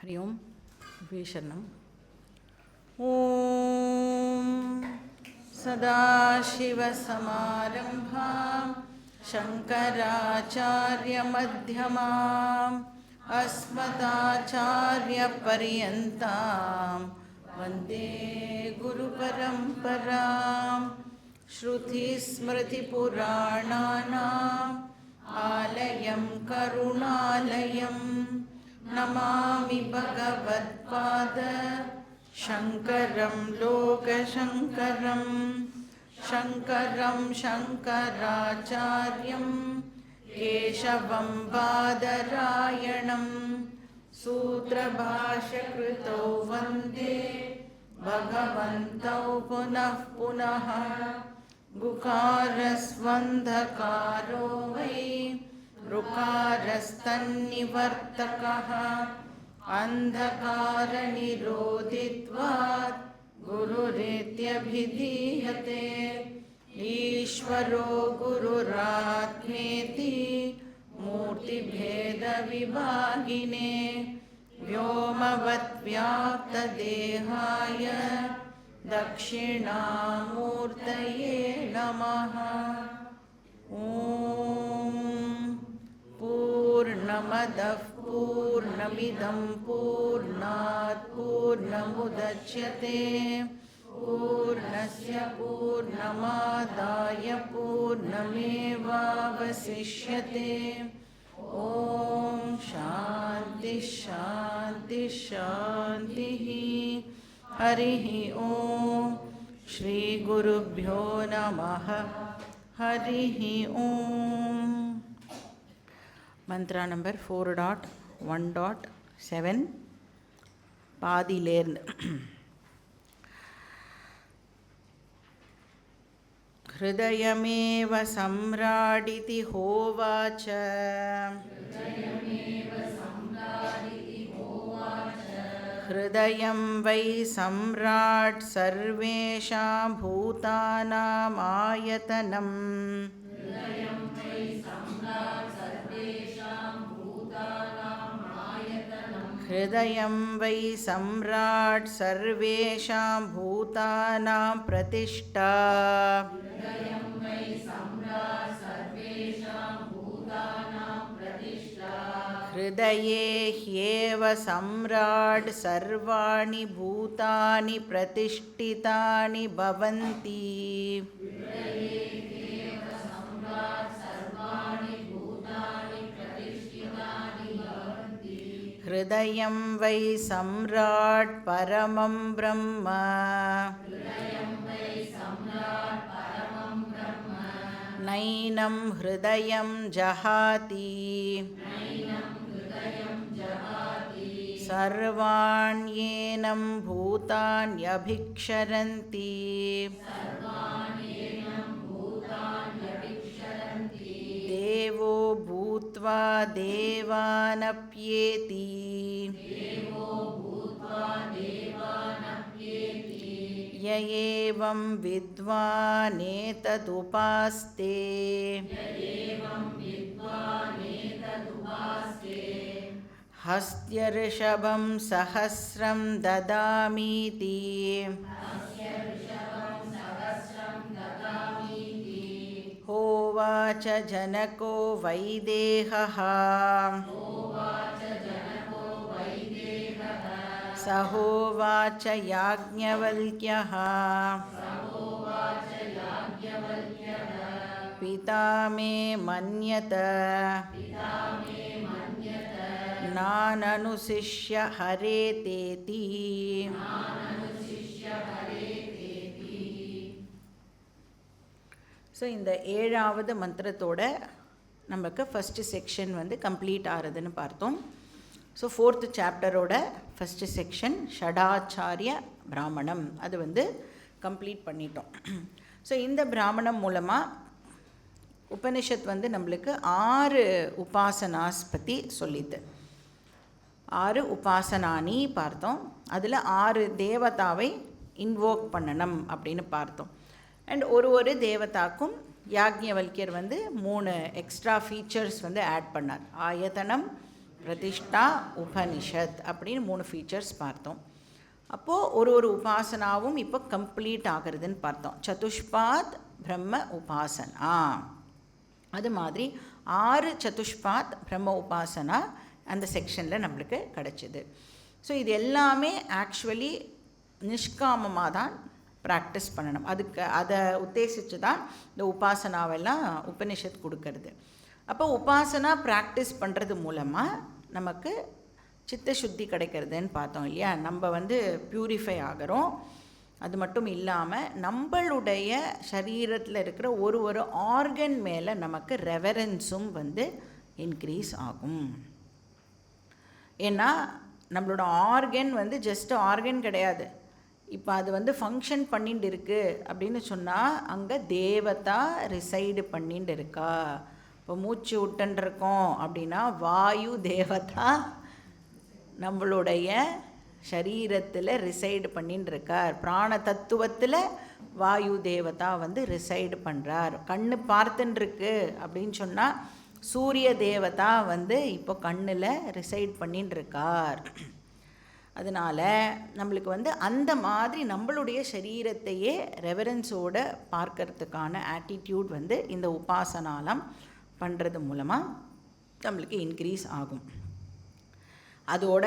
हरि ओं विशरणम् ॐ सदाशिवसमारम्भां शङ्कराचार्यमध्यमाम् अस्मदाचार्यपर्यन्तां वन्दे गुरुपरम्पराम् श्रुतिस्मृतिपुराणानाम् आलयं करुणालयं नमामि भगवत्पाद शङ्करं लोकशङ्करं शङ्करं शङ्कराचार्यं केशवं बादरायणं सूत्रभाष्यकृतौ वन्दे भगवन्तौ पुनः पुनः गुकारस्वन्धकारो वै ऋकारस्तन्निवर्तकः अन्धकारनिरोधित्वात् गुरुरेत्यभिधीयते ईश्वरो गुरुरात्मेति मूर्तिभेदविभागिने व्योमवद्व्याप्तदेहाय दक्षिणामूर्तये नमः। ॐ पूर्णमदः पूर्णमिदं पूर्णात् पूर्णमुदच्यते पूर्णस्य पूर्णमादाय पूर्णमेवावशिष्यते। ॐ शान्ति शान्ति शान्तिः। हरिः ॐ श्रीगुरुभ्यो नमः। हरिः ॐ। मंत्रा नंबर 4.1.7 பாதியிலேர்ந்து हृदयमेव सम्राडिति होवाच हृदयं वै सम्राट् सर्वेषां भूतानामायतनम् हृदयं वै सम्राट् सर्वेषां भूतानां प्रतिष्ठा हृदये ह्येव सम्राट् सर्वाणि भूतानि प्रतिष्ठितानि भवन्ति। हृदयं वै सम्राट् परमं ब्रह्म नैनं हृदयं जहाति सर्वाण्येनं भूतान्यभिक्षरन्ति। देवो भूत्वा देवानप्येति य एवं विद्वानेतदुपास्ते हस्त्यऋषभं सहस्रं ददामीति होवाच जनको वैदेहः स होवाच याज्ञवल्क्यः पिता मे मन्यत नाननुशिष्य हरेतेति। ஸோ இந்த 7வது மந்திரத்தோட நமக்கு ஃபஸ்ட்டு செக்ஷன் வந்து கம்ப்ளீட் ஆகிறதுன்னு பார்த்தோம். ஸோ 4th சாப்டரோட ஃபஸ்ட்டு செக்ஷன் ஷடாச்சாரிய பிராமணம் அது வந்து கம்ப்ளீட் பண்ணிட்டோம். ஸோ இந்த பிராமணம் மூலமாக உபனிஷத் வந்து நம்மளுக்கு 6 உபாசனாஸ் பற்றி சொல்லிது. 6 உபாசனானி பார்த்தோம். அதில் 6 தேவதாவை இன்வோக் பண்ணணும் அப்படின்னு பார்த்தோம். அண்ட் ஒரு தேவதாக்கும் யாக்ஞவல்கியர் வந்து 3 எக்ஸ்ட்ரா ஃபீச்சர்ஸ் வந்து ஆட் பண்ணார். ஆயத்தனம், பிரதிஷ்டா உபனிஷத் அப்படின்னு 3 ஃபீச்சர்ஸ் பார்த்தோம். அப்போது ஒரு உபாசனாவும் இப்போ கம்ப்ளீட் ஆகிறதுன்னு பார்த்தோம். சதுஷ்பாத் பிரம்ம உபாசனா, அது மாதிரி 6 சதுஷ்பாத் பிரம்ம உபாசனா அந்த செக்ஷனில் நம்மளுக்கு கிடச்சிது. ஸோ இது எல்லாமே ஆக்சுவலி நிஷ்காமமாக தான் ப்ராக்டிஸ் பண்ணணும். அதை உத்தேசித்து தான் இந்த உபாசனாவெல்லாம் உபனிஷத் கொடுக்கறது. அப்போ உபாசனா ப்ராக்டிஸ் பண்ணுறது மூலமாக நமக்கு சித்த சுத்தி கிடைக்கிறதுன்னு பார்த்தோம் இல்லையா. நம்ம ப்யூரிஃபை ஆகிறோம். அது மட்டும் இல்லாமல் நம்மளுடைய சரீரத்தில் இருக்கிற ஒரு ஆர்கன் மேலே நமக்கு ரெவரன்ஸும் இன்க்ரீஸ் ஆகும். ஏன்னா நம்மளோட ஆர்கன் ஜஸ்ட் ஆர்கன் கிடையாது. இப்போ அது ஃபங்க்ஷன் பண்ணிட்டு இருக்குது அப்படின்னு சொன்னால் அங்கே தேவதா ரிசைடு பண்ணிட்டு இருக்கா. இப்போ மூச்சு விட்டுருக்கோம் அப்படின்னா வாயு தேவதா நம்மளுடைய சரீரத்தில் ரிசைடு பண்ணின்னு இருக்கார். பிராண தத்துவத்தில் வாயு தேவதா ரிசைடு பண்ணுறார். கண்ணு பார்த்துட்டுருக்கு அப்படின்னு சொன்னால் சூரிய தேவதா இப்போ கண்ணில் ரிசைட் பண்ணின்னு இருக்கார். அதனால் நம்மளுக்கு அந்த மாதிரி நம்மளுடைய சரீரத்தையே ரெவரன்ஸோடு பார்க்கறதுக்கான ஆட்டிடியூட் இந்த உபாசனாலாம் பண்ணுறது மூலமாக நம்மளுக்கு இன்க்ரீஸ் ஆகும். அதோட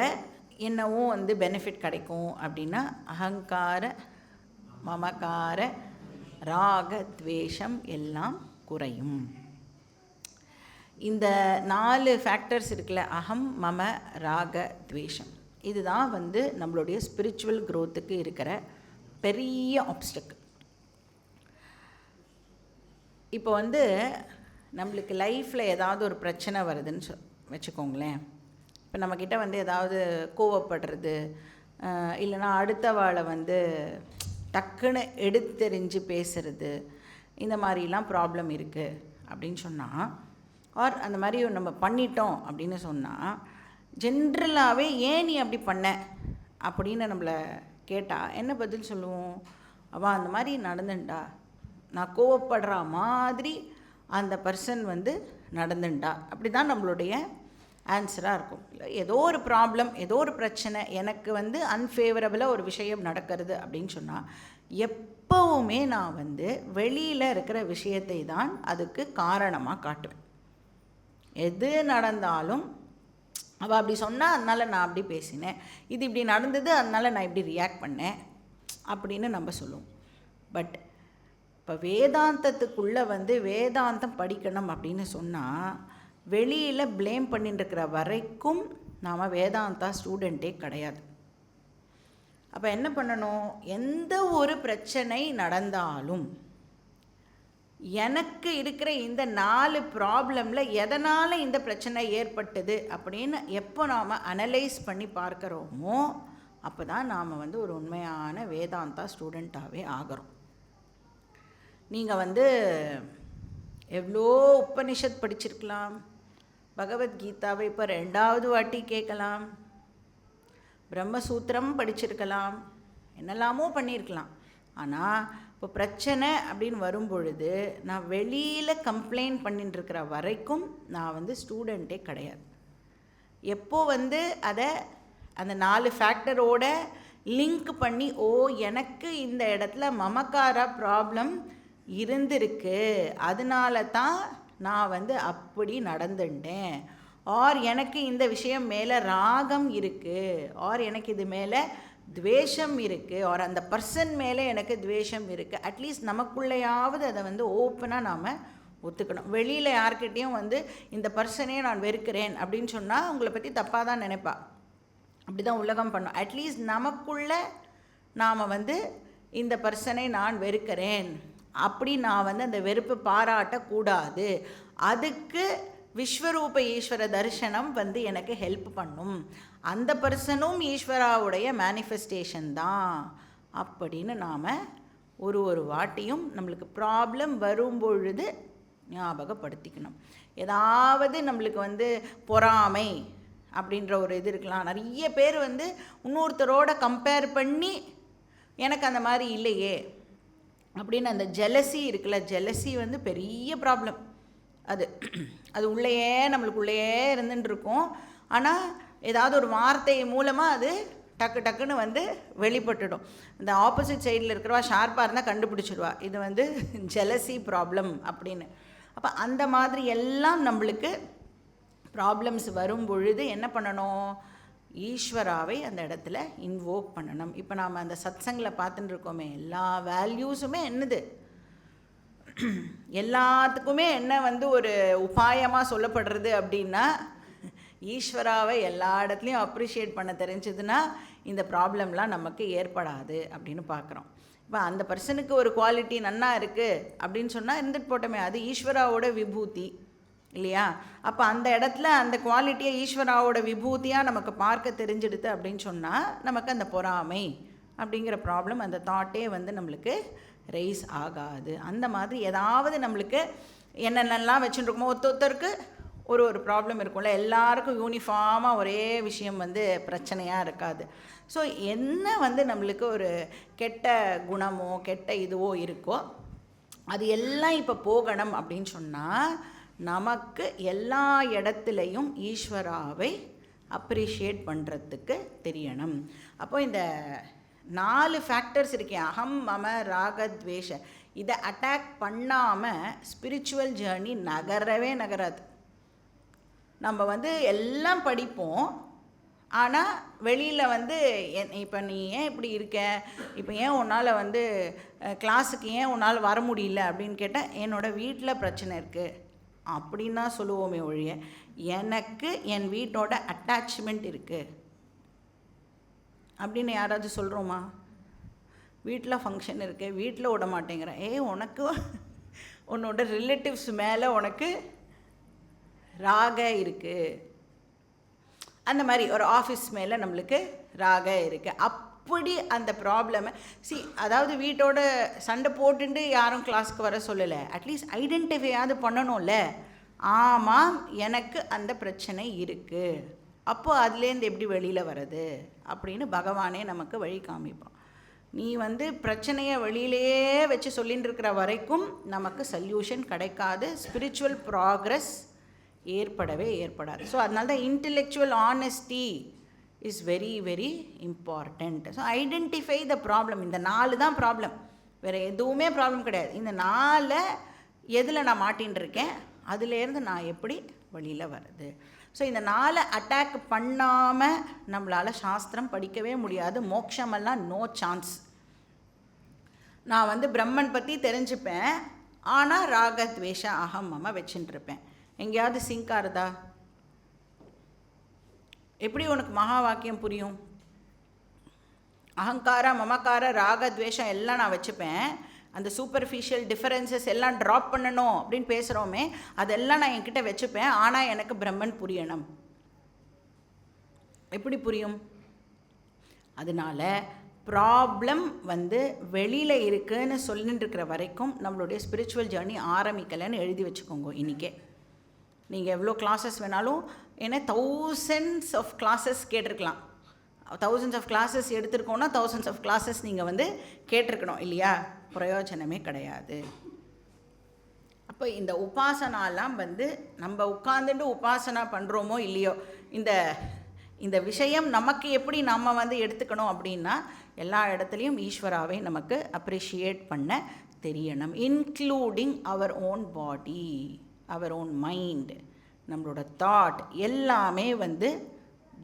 என்னவோ பெனிஃபிட் கிடைக்கும் அப்படின்னா அகங்கார மமகார ராக துவேஷம் எல்லாம் குறையும். இந்த 4 ஃபேக்டர்ஸ் இருக்குல்ல, அகம் மம ராக துவேஷம், இதுதான் நம்மளுடைய ஸ்பிரிச்சுவல் க்ரோத்துக்கு இருக்கிற பெரிய ஆப்ஸ்டக்கிள். இப்போ நம்மளுக்கு லைஃப்பில் ஏதாவது ஒரு பிரச்சனை வருதுன்னு வச்சுக்கோங்களேன். இப்போ நம்மக்கிட்ட ஏதாவது கோவப்படுறது, இல்லைனா அடுத்தவாளை டக்குன்னு எடுத்தெறிஞ்சு பேசுறது, இந்த மாதிரிலாம் ப்ராப்ளம் இருக்குது அப்படின்னு சொன்னால், ஆர் அந்த மாதிரி நம்ம பண்ணிட்டோம் அப்படின்னு சொன்னால், ஜென்ரலாகவே ஏன் நீ அப்படி பண்ண அப்படின்னு நம்மளை கேட்டால் என்ன பதில் சொல்லுவோம்? அவள் அந்த மாதிரி நடந்துண்டா, நான் கோவப்படுற மாதிரி அந்த பர்சன் நடந்துண்டா, அப்படி தான் நம்மளுடைய ஆன்சராக இருக்கும். இல்லை ஏதோ ஒரு ப்ராப்ளம், ஏதோ ஒரு பிரச்சனை, எனக்கு அன்ஃபேவரபிளாக ஒரு விஷயம் நடக்கிறது அப்படின்னு சொன்னால் எப்போவுமே நான் வெளியில் இருக்கிற விஷயத்தை தான் அதுக்கு காரணமாக காட்டுவேன். எது நடந்தாலும் அவள் அப்படி சொன்னால் அதனால் நான் அப்படி பேசினேன், இது இப்படி நடந்தது அதனால் நான் இப்படி ரியாக்ட் பண்ணேன் அப்படின்னு நம்ம சொல்லுவோம். பட் இப்போ வேதாந்தத்துக்குள்ளே வேதாந்தம் படிக்கணும் அப்படின்னு சொன்னால் வெளியில் ப்ளேம் பண்ணிட்டு இருக்கிற வரைக்கும் நாம் வேதாந்தா ஸ்டூடெண்ட்டே கிடையாது. அப்போ என்ன பண்ணணும்? எந்த ஒரு பிரச்சனை நடந்தாலும் எனக்கு இருக்கிற இந்த 4 ப்ராப்ளமில் எதனால் இந்த பிரச்சனை ஏற்பட்டது அப்படின்னு எப்போ நாம் அனலைஸ் பண்ணி பார்க்குறோமோ அப்போ தான் நாம் ஒரு உண்மையான வேதாந்தா ஸ்டூடெண்ட்டாகவே ஆகிறோம். நீங்கள் எவ்வளோ உபனிஷத் படிச்சிருக்கலாம், பகவத்கீதாவை இப்போ 2வது வாட்டி கேட்கலாம், பிரம்மசூத்திரம் படிச்சிருக்கலாம், என்னெல்லாமோ பண்ணியிருக்கலாம். ஆனால் இப்போ பிரச்சனை அப்படின்னு வரும்பொழுது நான் வெளியில் கம்ப்ளைண்ட் பண்ணிட்டு இருக்கிற வரைக்கும் நான் ஸ்டூடெண்ட்டே கிடையாது. எப்போ அதை அந்த 4 ஃபேக்டரோட லிங்க் பண்ணி, ஓ எனக்கு இந்த இடத்துல மமக்கார ப்ராப்ளம் இருந்திருக்கு, அதனால தான் நான் அப்படி நடந்துட்டேன், ஆர் எனக்கு இந்த விஷயம் மேலே ராகம் இருக்குது, ஆர் எனக்கு இது மேலே துவேஷம் இருக்குது, ஆர் அந்த பர்சன் மேலே எனக்கு துவேஷம் இருக்குது. அட்லீஸ்ட் நமக்குள்ளேயாவது அதை ஓப்பனாக நாம் ஒத்துக்கணும். வெளியில் யார்கிட்டையும் இந்த பர்சனே நான் வெறுக்கிறேன் அப்படின்னு சொன்னால் உங்களை பற்றி தப்பாக தான் நினைப்பா. அப்படி தான் உலகம் பண்ணோம். அட்லீஸ்ட் நமக்குள்ளே நாம் இந்த பர்சனை நான் வெறுக்கிறேன் அப்படி நான் அந்த வெறுப்பு பாராட்டக்கூடாது. அதுக்கு விஸ்வரூப ஈஸ்வர தரிசனம் எனக்கு ஹெல்ப் பண்ணும். அந்த பர்சனும் ஈஸ்வராவுடைய மேனிஃபெஸ்டேஷன் தான் அப்படின்னு நாம் ஒரு வாட்டியும் நம்மளுக்கு ப்ராப்ளம் வரும்பொழுது ஞாபகப்படுத்திக்கணும். ஏதாவது நம்மளுக்கு பொறாமை அப்படின்ற ஒரு இது இருக்கலாம். நிறைய பேர் இன்னொருத்தரோட கம்பேர் பண்ணி எனக்கு அந்த மாதிரி இல்லையே அப்படின்னு அந்த ஜெலசி இருக்குல்ல, ஜெலசி பெரிய ப்ராப்ளம். அது உள்ளேயே நம்மளுக்குள்ளேயே இருந்துட்டு இருக்கும். ஆனால் ஏதாவது ஒரு வார்த்தை மூலமாக அது டக்கு டக்குன்னு வந்து வெளிப்பட்டுடும். இந்த ஆப்போசிட் சைடில் இருக்கிறவா ஷார்ப்பாக இருந்தால் கண்டுபிடிச்சிடுவா இது வந்து ஜெலசி ப்ராப்ளம் அப்படின்னு. அப்போ அந்த மாதிரி எல்லாம் நம்மளுக்கு ப்ராப்ளம்ஸ் வரும் பொழுது என்ன பண்ணணும்? ஈஸ்வராவை அந்த இடத்துல இன்வோக் பண்ணணும். இப்போ நாம் அந்த சத்சங்கில் பார்த்துட்டு இருக்கோமே, எல்லா வேல்யூஸுமே என்னது, எல்லாத்துக்குமே என்ன வந்து ஒரு உபாயமாக சொல்லப்படுறது அப்படின்னா, ஈஸ்வராவை எல்லா இடத்துலையும் அப்ரிஷியேட் பண்ண தெரிஞ்சதுன்னா இந்த ப்ராப்ளம்லாம் நமக்கு ஏற்படாது அப்படின்னு பார்க்குறோம். இப்போ அந்த பர்சனுக்கு ஒரு குவாலிட்டி நன்னா இருக்குது அப்படின்னு சொன்னால் இருந்துட்டு போட்டோமே, அது ஈஸ்வராவோட விபூதி இல்லையா? அப்போ அந்த இடத்துல அந்த குவாலிட்டியை ஈஸ்வராவோட விபூதியாக நமக்கு பார்க்க தெரிஞ்சிடுது அப்படின்னு சொன்னால் நமக்கு அந்த பொறாமை அப்படிங்கிற ப்ராப்ளம், அந்த தாட்டே வந்து நம்மளுக்கு ரைஸ் ஆகாது. அந்த மாதிரி ஏதாவது நம்மளுக்கு என்னென்னலாம் வச்சுட்டுருக்கோமோ, ஒருத்தருக்கு ஒரு ப்ராப்ளம் இருக்கும்ல, எல்லாருக்கும் யூனிஃபார்மாக ஒரே விஷயம் வந்து பிரச்சனையாக இருக்காது. ஸோ என்ன வந்து நம்மளுக்கு ஒரு கெட்ட குணமோ கெட்ட இதுவோ இருக்கோ அது எல்லாம் இப்போ போகணும் அப்படின்னு சொன்னால் நமக்கு எல்லா இடத்துலையும் ஈஸ்வராவை அப்ரிஷியேட் பண்ணுறதுக்கு தெரியணும். அப்போ இந்த 4 ஃபேக்டர்ஸ் இருக்கேன், அகம் மம ராகத்வேஷ, இதை அட்டாக் பண்ணாமல் ஸ்பிரிச்சுவல் ஜேர்னி நகரவே நகராது. நம்ம வந்து எல்லாம் படிப்போம், ஆனால் வெளியில் வந்து இப்போ நீ ஏன் இப்படி இருக்க, இப்போ ஏன் உன்னால் வந்து கிளாஸுக்கு ஏன் உன்னால் வர முடியல அப்படின்னு கேட்டால் என்னோடய வீட்டில் பிரச்சனை இருக்குது அப்படின்னு தான் சொல்லுவோமே ஒழிய, எனக்கு என் வீட்டோட அட்டாச்மெண்ட் இருக்குது அப்படின்னு யாராவது சொல்கிறோமா? வீட்டில் ஃபங்க்ஷன் இருக்குது, வீட்டில் விட மாட்டேங்கிறேன், உனக்கு உன்னோட ரிலேட்டிவ்ஸ் மேலே உனக்கு ராக இருக்குது, அந்த மாதிரி ஒரு ஆஃபீஸ் மேலே நம்மளுக்கு ராக இருக்குது, அப்படி அந்த ப்ராப்ளமை அதாவது வீட்டோட சண்டை போட்டுட்டு யாரும் கிளாஸ்க்கு வர சொல்லலை, அட்லீஸ்ட் ஐடென்டிஃபையாவது பண்ணணும்ல. ஆமாம், எனக்கு அந்த பிரச்சனை இருக்குது, அப்போது அதுலேருந்து எப்படி வெளியில் வர்றது அப்படின்னு பகவானே நமக்கு வழி காமிப்பான். நீ வந்து பிரச்சனையை வெளியிலேயே வச்சு சொல்லிட்டு இருக்கிற வரைக்கும் நமக்கு சொல்யூஷன் கிடைக்காது, ஸ்பிரிச்சுவல் ப்ராக்ரஸ் ஏற்படவே ஏற்படாது. ஸோ அதனால தான் intellectual honesty is very very important. So identify the problem. இந்த 4 தான் ப்ராப்ளம், வேறு எதுவுமே ப்ராப்ளம் கிடையாது. இந்த 4 எதில் நான் மாட்டின்னு இருக்கேன், அதுலேருந்து நான் எப்படி வெளியில் வர்றது. ஸோ இந்த 4 அட்டாக் பண்ணாமல் நம்மளால் சாஸ்திரம் படிக்கவே முடியாது. மோட்சமெல்லாம் நோ சான்ஸ். நான் வந்து பிரம்மன் பற்றி தெரிஞ்சுப்பேன், ஆனால் ராகத்வேஷ அகம் மம வச்சுட்டுருப்பேன். எங்கேயாவது சிங்க் ஆகுதா? எப்படி உனக்கு மகா வாக்கியம் புரியும்? அகங்கார மமக்கார ராகத்வேஷம் எல்லாம் நான் வச்சுப்பேன், அந்த சூப்பர்ஃபிஷியல் டிஃபரன்சஸ் எல்லாம் ட்ராப் பண்ணணும் அப்படின்னு பேசுகிறோமே, அதெல்லாம் நான் என்கிட்ட வச்சுப்பேன், ஆனால் எனக்கு பிரம்மன் புரியணும். எப்படி புரியும்? அதனால ப்ராப்ளம் வந்து வெளியில் இருக்குதுன்னு சொல்லிட்டு இருக்கிற வரைக்கும் நம்மளுடைய ஸ்பிரிச்சுவல் ஜேர்னி ஆரம்பிக்கலைன்னு எழுதி வச்சுக்கோங்க. இன்றைக்கே நீங்கள் எவ்வளோ கிளாஸஸ் வேணாலும், ஏன்னா thousands ஆஃப் கிளாஸஸ் கேட்டிருக்கலாம், thousands ஆஃப் கிளாஸஸ் எடுத்துருக்கோன்னா thousands ஆஃப் கிளாஸஸ் நீங்கள் வந்து கேட்டிருக்கணும் இல்லையா? பிரயோஜனமே கிடையாது. அப்போ இந்த உபாசனாலாம் வந்து நம்ம உட்கார்ந்துட்டு உபாசனா பண்ணுறோமோ இல்லையோ, இந்த விஷயம் நமக்கு எப்படி நம்ம வந்து எடுத்துக்கணும் அப்படின்னா, எல்லா இடத்துலையும் ஈஸ்வராவை நமக்கு அப்ரிஷியேட் பண்ண தெரியணும், including our own body, our own mind, நம்மளோட தாட் எல்லாமே வந்து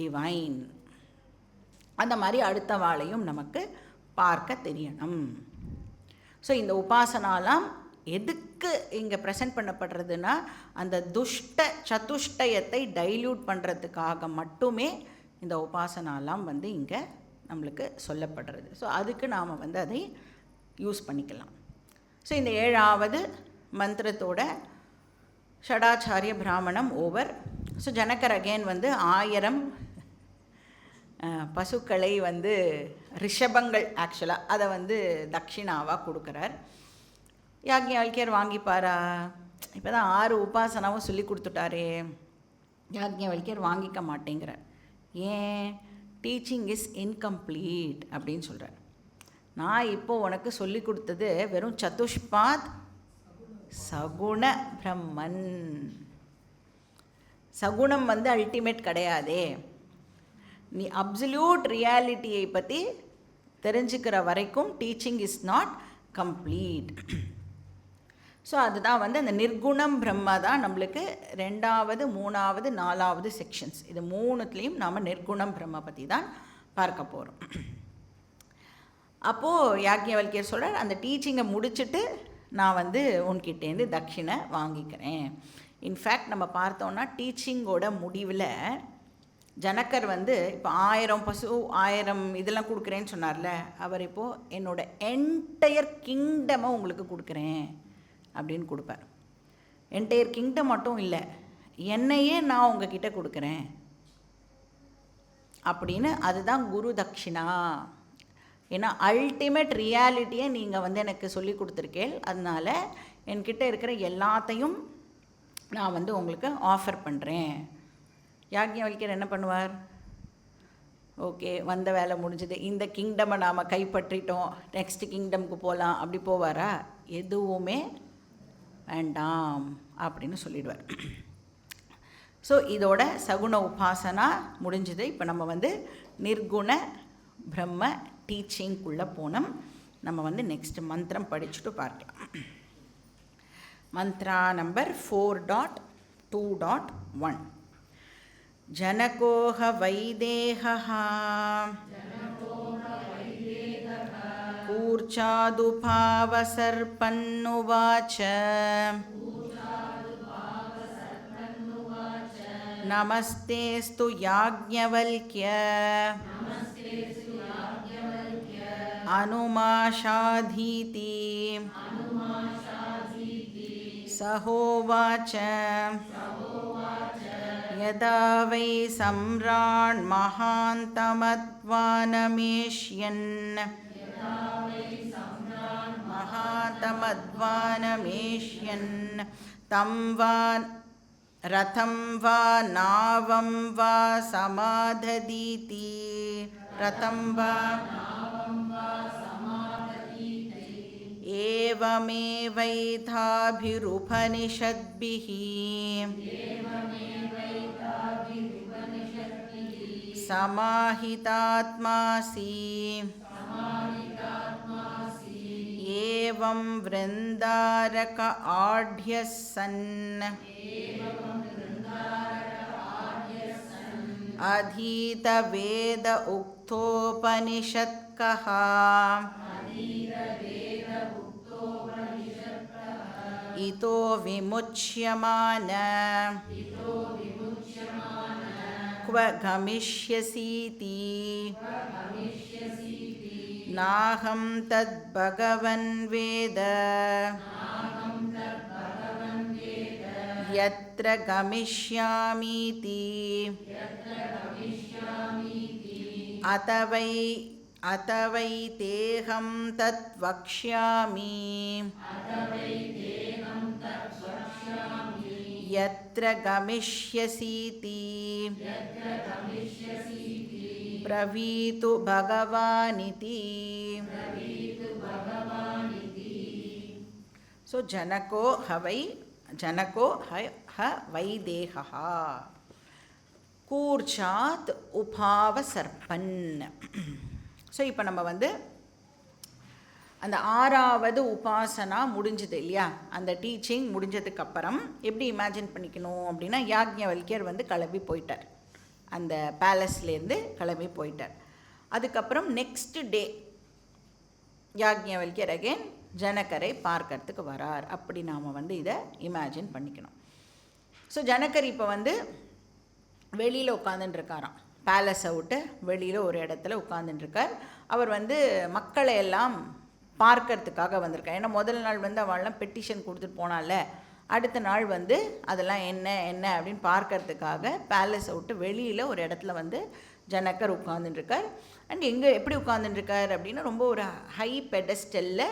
டிவைன். அந்த மாதிரி அடுத்த வாளையும் நமக்கு பார்க்க தெரியணும். ஸோ இந்த உபாசனாலாம் எதுக்கு இங்கே ப்ரெசென்ட் பண்ணப்படுறதுன்னா, அந்த துஷ்ட சதுஷ்டயத்தை டைல்யூட் பண்ணுறதுக்காக மட்டுமே இந்த உபாசனாலாம் வந்து இங்கே நம்மளுக்கு சொல்லப்படுறது. ஸோ அதுக்கு நாம் வந்து அதை யூஸ் பண்ணிக்கலாம். ஸோ இந்த 7வது மந்திரத்தோட ஷடாச்சாரிய பிராமணம் ஓவர். ஸோ ஜனகர் அகேன் வந்து 1000 பசுக்களை வந்து ரிஷபங்கள் ஆக்சுவலாக அதை வந்து தட்சிணாவாக கொடுக்குறார். யாக்ஞவல்கியர் வாங்கிப்பாரா? இப்போ தான் 6 உபாசனாவும் சொல்லி கொடுத்துட்டாரே. யாக்ஞவல்கியர் வாங்கிக்க மாட்டேங்கிறார். ஏன்? டீச்சிங் இஸ் இன்கம்ப்ளீட் அப்படின்னு சொல்கிறார். நான் இப்போது உனக்கு சொல்லி கொடுத்தது வெறும் சதுஷ்பாத் சகுண பிரம்மன். சகுணம் வந்து அல்டிமேட் கிடையாதே. நீ அப்சல்யூட் ரியாலிட்டியை பற்றி தெரிஞ்சுக்கிற வரைக்கும் teaching is not complete. So அதுதான் வந்து அந்த நிர்குணம் பிரம்மா தான் நம்மளுக்கு 2வது 3வது 4வது செக்ஷன்ஸ். இது 3த்துலேயும் நாம் நிர்குணம் பிரம்மா பற்றி தான் பார்க்க போகிறோம். அப்போது யாக்ஞவல்கியர் சொல்கிறார், அந்த டீச்சிங்கை முடிச்சுட்டு நான் வந்து உன்கிட்டேருந்து தட்சிணை வாங்கிக்கிறேன். இன்ஃபேக்ட் நம்ம பார்த்தோன்னா டீச்சிங்கோட முடிவில் ஜனகர் வந்து இப்போ 1000 பசு 1000 இதெல்லாம் கொடுக்குறேன்னு சொன்னார்ல, அவர் இப்போது என்னோட என்டையர் கிங்டமை உங்களுக்கு கொடுக்குறேன் அப்படின்னு கொடுப்பார். என்டையர் கிங்டம் மட்டும் இல்லை, என்னையே நான் உங்ககிட்ட கொடுக்குறேன் அப்படின்னு. அதுதான் குரு தட்சிணா. ஏன்னா அல்டிமேட் ரியாலிட்டியை நீங்கள் வந்து எனக்கு சொல்லி கொடுத்துருக்கேன், அதனால் என்கிட்ட இருக்கிற எல்லாத்தையும் நான் வந்து உங்களுக்கு ஆஃபர் பண்ணுறேன். யாக்ஞவல்கியர் என்ன பண்ணுவார்? ஓகே, வந்த வேலை முடிஞ்சது, இந்த கிங்டமை நாம் கைப்பற்றிட்டோம், நெக்ஸ்ட் கிங்டமுக்கு போகலாம், அப்படி போவாரா? எதுவுமே வேண்டாம் அப்படின்னு சொல்லிடுவார். ஸோ இதோட சகுண உபாசனா முடிஞ்சது. இப்போ நம்ம வந்து நிர்குண பிரம்ம டீச்சிங்குள்ளே போனோம். நம்ம வந்து நெக்ஸ்ட் மந்திரம் படிச்சுட்டு பார்க்கலாம். மந்த்ரா நம்பர் 4.2.1. ஜனகோஹ வைதேஹः கூர்ச்சாதுபாவசர்பன்னுவாச்ச நமஸ்தேஸ்து யாக்ஞவல்க்ய அனுமாஷாதீதி சஹோவாச்ச யதா வை சம்ராண் மகாந்தமத்வானமேஷ்யன் தம் வா ரதம் வா நாவம் வா சமாததீதி ரதம் வா ஏவமேவைதாபிருபனிஷத்பிஹ சமாஹிதாத்மாசி ஏவம் விருந்தாரக ஆட்யஸ் சன் அதீத வேத உக்தோபனிஷத்கஹ இதோ விமுச்யமான क्व गमिष्यसीति नाहं तद्भगवन् वेद यत्र गमिष्यामीति अत वै तेऽहं तत् वक्ष्यामि यत्र गमिष्यसीति ब्रवीतु भगवानिति. So Janako ha Vaideha கூர்ச்சாத் உபாவ சர்பன். ஸோ இப்போ நம்ம வந்து அந்த 6வது உபாசனா முடிஞ்சது இல்லையா, அந்த டீச்சிங் முடிஞ்சதுக்கப்புறம் எப்படி இமேஜின் பண்ணிக்கணும் அப்படின்னா, யாக்ஞவல்கியர் வந்து கிளம்பி போயிட்டார், அந்த பேலஸ்லேருந்து கிளம்பி போயிட்டார். அதுக்கப்புறம் நெக்ஸ்ட் டே யாக்ஞவல்கியர் அகெயின் ஜனகரை பார்க்கறதுக்கு வரார். அப்படி நாம் வந்து இதை இமேஜின் பண்ணிக்கணும். ஸோ ஜனகர் இப்போ வந்து வெளியில் உட்காந்துட்டுருக்காராம், பேலஸை விட்டு வெளியில் ஒரு இடத்துல உட்காந்துட்டுருக்கார். அவர் வந்து மக்களை எல்லாம் பார்க்கறதுக்காக வந்திருக்கார். ஏன்னா முதல் நாள் வந்து அவள்லாம் பெட்டிஷன் கொடுத்துட்டு போனால, அடுத்த நாள் வந்து அதெல்லாம் என்ன அப்படின்னு பார்க்கறதுக்காக பேலஸை விட்டு வெளியில் ஒரு இடத்துல வந்து ஜனகர் உட்காந்துட்டுருக்கார். அண்ட் எப்படி உட்காந்துட்டுருக்கார் அப்படின்னா, ரொம்ப ஒரு ஹை பெடஸ்டலில்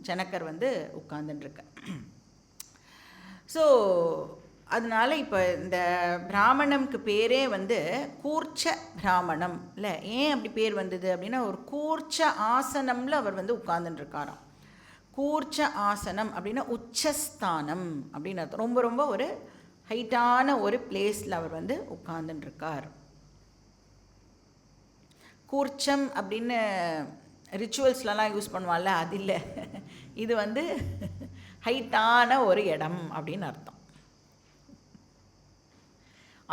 ஜனகர் வந்து உட்காந்துட்டுருக்கார். ஸோ அதனால் இப்போ இந்த பிராமணம்க்கு பேரே வந்து கூர்ச்ச பிராமணம் இல்லை. ஏன் அப்படி பேர் வந்தது அப்படின்னா, ஒரு கூர்ச்ச ஆசனமில் அவர் வந்து உட்கார்ந்துட்டுருக்காராம். கூர்ச்ச ஆசனம் அப்படின்னா உச்சஸ்தானம் அப்படின்னு அர்த்தம். ரொம்ப ரொம்ப ஒரு ஹைட்டான ஒரு பிளேஸில் அவர் வந்து உட்கார்ந்துட்டுருக்கார். கூர்ச்சம் அப்படின்னு ரிச்சுவல்ஸ்லலாம் யூஸ் பண்ணுவாள்ல, அது இல்லை. இது வந்து ஹைட்டான ஒரு இடம் அப்படின்னு அர்த்தம்.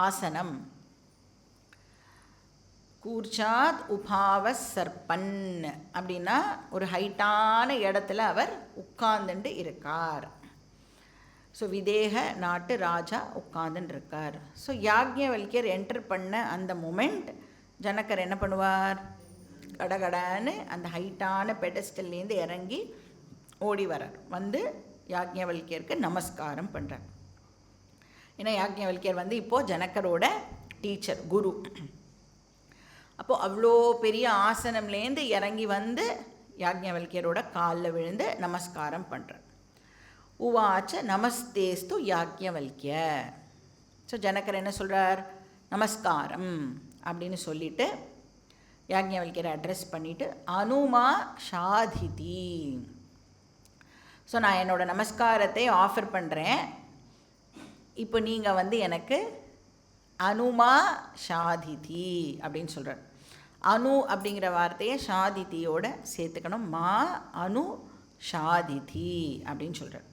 ஆசனம். கூர்ச்சாத் உபாவ சர்பன் அப்படின்னா ஒரு ஹைட்டான இடத்துல அவர் உட்கார்ந்துட்டு இருக்கார். ஸோ விதேக நாட்டு ராஜா உட்கார்ந்துட்டு இருக்கார். ஸோ யாக்ஞவல்கியர் என்டர் பண்ண அந்த மூமெண்ட் ஜனகர் என்ன பண்ணுவார், கடகடான்னு அந்த ஹைட்டான பெடஸ்டல்லேருந்து இறங்கி ஓடி வரார். வந்து யாக்ஞவல்கியருக்கு நமஸ்காரம் பண்ணுறார். ஏன்னா யாக்ஞவல்கியர் வந்து இப்போது ஜனகரோட டீச்சர், குரு. அப்போது அவ்வளோ பெரிய ஆசனம்லேருந்து இறங்கி வந்து யாக்ஞவல்கியரோட காலில் விழுந்து நமஸ்காரம் பண்ணுறார். உவாச்ச நமஸ்தேஸ்து யாக்ஞவல்கிய. ஸோ ஜனகர் என்ன சொல்கிறார், நமஸ்காரம் அப்படின்னு சொல்லிவிட்டு யாக்ஞவல்கியரை அட்ரஸ் பண்ணிவிட்டு அனுமா ஷாதிதி. ஸோ நான் என்னோடய நமஸ்காரத்தை ஆஃபர் பண்ணுறேன், இப்போ நீங்கள் வந்து எனக்கு அனுமா ஷாதிதி அப்படின்னு சொல்கிறார். அணு அப்படிங்கிற வார்த்தையை ஷாதிதியோட சேர்த்துக்கணும். மா அணு ஷாதிதி அப்படின்னு சொல்கிறார்.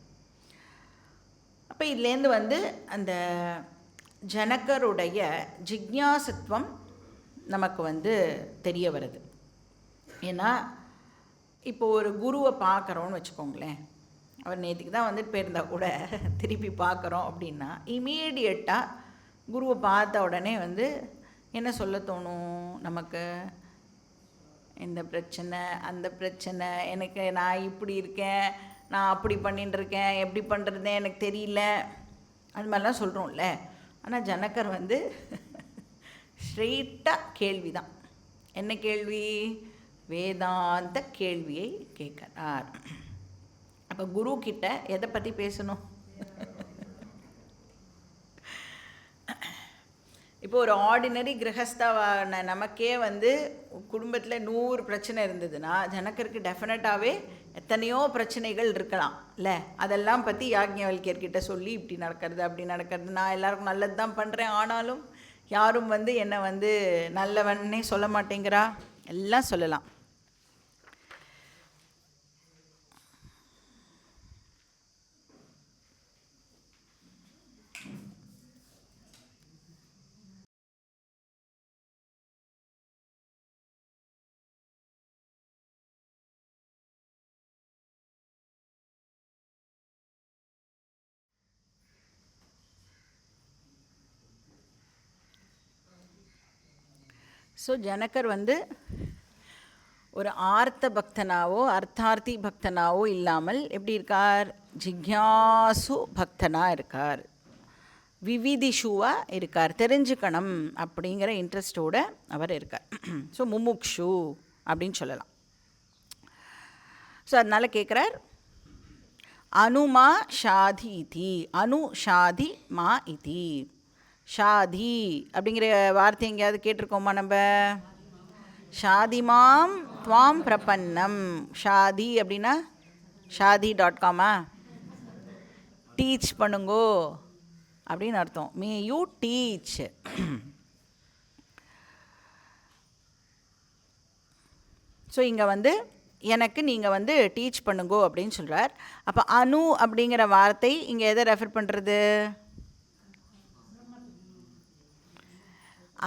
அப்போ இதுலேருந்து வந்து அந்த ஜனகருடைய ஜிக்ஞாசத்துவம் நமக்கு வந்து தெரிய வருது. ஏன்னா இப்போ ஒரு குருவை பார்க்குறோன்னு வச்சுக்கோங்களேன், அவர் நேற்றுக்கு தான் வந்துட்டு போயிருந்தால் கூட திருப்பி பார்க்குறோம் அப்படின்னா இமீடியட்டாக குருவை பார்த்த உடனே வந்து என்ன சொல்ல தோணும் நமக்கு, இந்த பிரச்சனை அந்த பிரச்சனை, எனக்கு நான் இப்படி இருக்கேன், நான் அப்படி பண்ணிட்டு இருக்கேன், எப்படி பண்ணுறதே எனக்கு தெரியல, அது மாதிரிலாம் சொல்கிறோம்ல. ஆனால் ஜனகர் வந்து ஸ்ட்ரெயிட்டாக கேள்வி தான். என்ன கேள்வி, வேதாந்த கேள்வியை கேட்கிறார். அப்போ குரு கிட்ட எதை பற்றி பேசணும், இப்போ ஒரு ஆர்டினரி கிரகஸ்தாவான நமக்கே வந்து குடும்பத்தில் 100 பிரச்சனை இருந்ததுன்னா ஜனகருக்கு டெஃபினட்டாகவே எத்தனையோ பிரச்சனைகள் இருக்கலாம் இல்லை. அதெல்லாம் பற்றி யாக்ஞவல்கியர்கிட்ட சொல்லி இப்படி நடக்கிறது அப்படி நடக்கிறது, நான் எல்லாருக்கும் நல்லது தான் பண்ணுறேன், ஆனாலும் யாரும் வந்து என்னை வந்து நல்லவன்னே சொல்ல மாட்டேங்கிறா, எல்லாம் சொல்லலாம். ஸோ ஜனகர் வந்து ஒரு ஆர்த்த பக்தனாவோ அர்த்தார்த்தி பக்தனாவோ இல்லாமல் எப்படி இருக்கார், ஜிக்யாசு பக்தனாக இருக்கார், விவிதிஷுவாக இருக்கார், தெரிஞ்சுக்கணும் அப்படிங்கிற இன்ட்ரெஸ்டோடு அவர் இருக்கார். ஸோ முமுக்ஷு அப்படின்னு சொல்லலாம். ஸோ அதனால் கேட்குறார், அனுமா ஷாதி இதி, அனு ஷாதி மா இதி. ஷாதி அப்படிங்கிற வார்த்தை எங்கேயாவது கேட்டிருக்கோமா நம்ம? ஷாதிமாம் துவாம் பிரபன்னம். ஷாதி அப்படின்னா ஷாதி.com டீச் பண்ணுங்கோ அப்படின்னு அர்த்தம். மே யூ டீச். ஸோ இங்கே வந்து எனக்கு நீங்கள் வந்து டீச் பண்ணுங்கோ அப்படின்னு சொல்கிறார். அப்போ அனு அப்படிங்கிற வார்த்தை இங்கே எதை ரெஃபர் பண்ணுறது?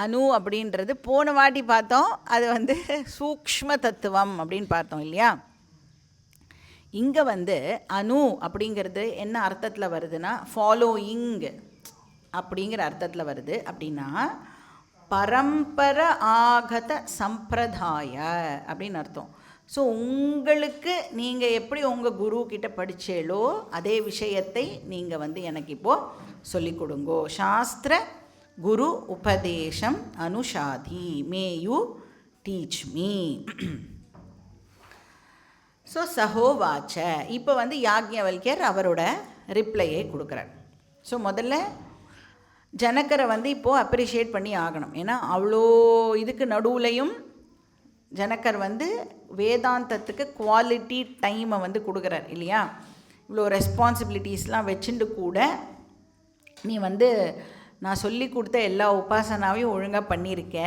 அணு அப்படின்றது போன வாட்டி பார்த்தோம், அது வந்து சூக்ஷ்ம தத்துவம் அப்படின்னு பார்த்தோம் இல்லையா. இங்கே வந்து அணு அப்படிங்கிறது என்ன அர்த்தத்தில் வருதுன்னா, ஃபாலோயிங் அப்படிங்கிற அர்த்தத்தில் வருது. அப்படின்னா பரம்பர ஆகத சம்பிரதாய அப்படின்னு அர்த்தம். ஸோ உங்களுக்கு நீங்கள் எப்படி உங்கள் குரு கிட்ட படித்தேளோ அதே விஷயத்தை நீங்கள் வந்து எனக்கு இப்போது சொல்லிக் கொடுங்கோ. சாஸ்திர குரு உபதேசம் அனுஷாதி, may you teach me. So சஹோவாச்ச. இப்போ வந்து யாக்ஞவல்கியர் அவரோட ரிப்ளையை கொடுக்குறார். ஸோ முதல்ல ஜனகரை வந்து இப்போது அப்ரிஷியேட் பண்ணி ஆகணும். ஏன்னா அவ்வளோ இதுக்கு நடுவுலையும் ஜனகர் வந்து வேதாந்தத்துக்கு குவாலிட்டி டைமை வந்து கொடுக்குறார் இல்லையா. இவ்வளோ ரெஸ்பான்சிபிலிட்டிஸ்லாம் வச்சுட்டு கூட நீ வந்து நான் சொல்லி கொடுத்த எல்லா உபாசனாவையும் ஒழுங்காக பண்ணியிருக்க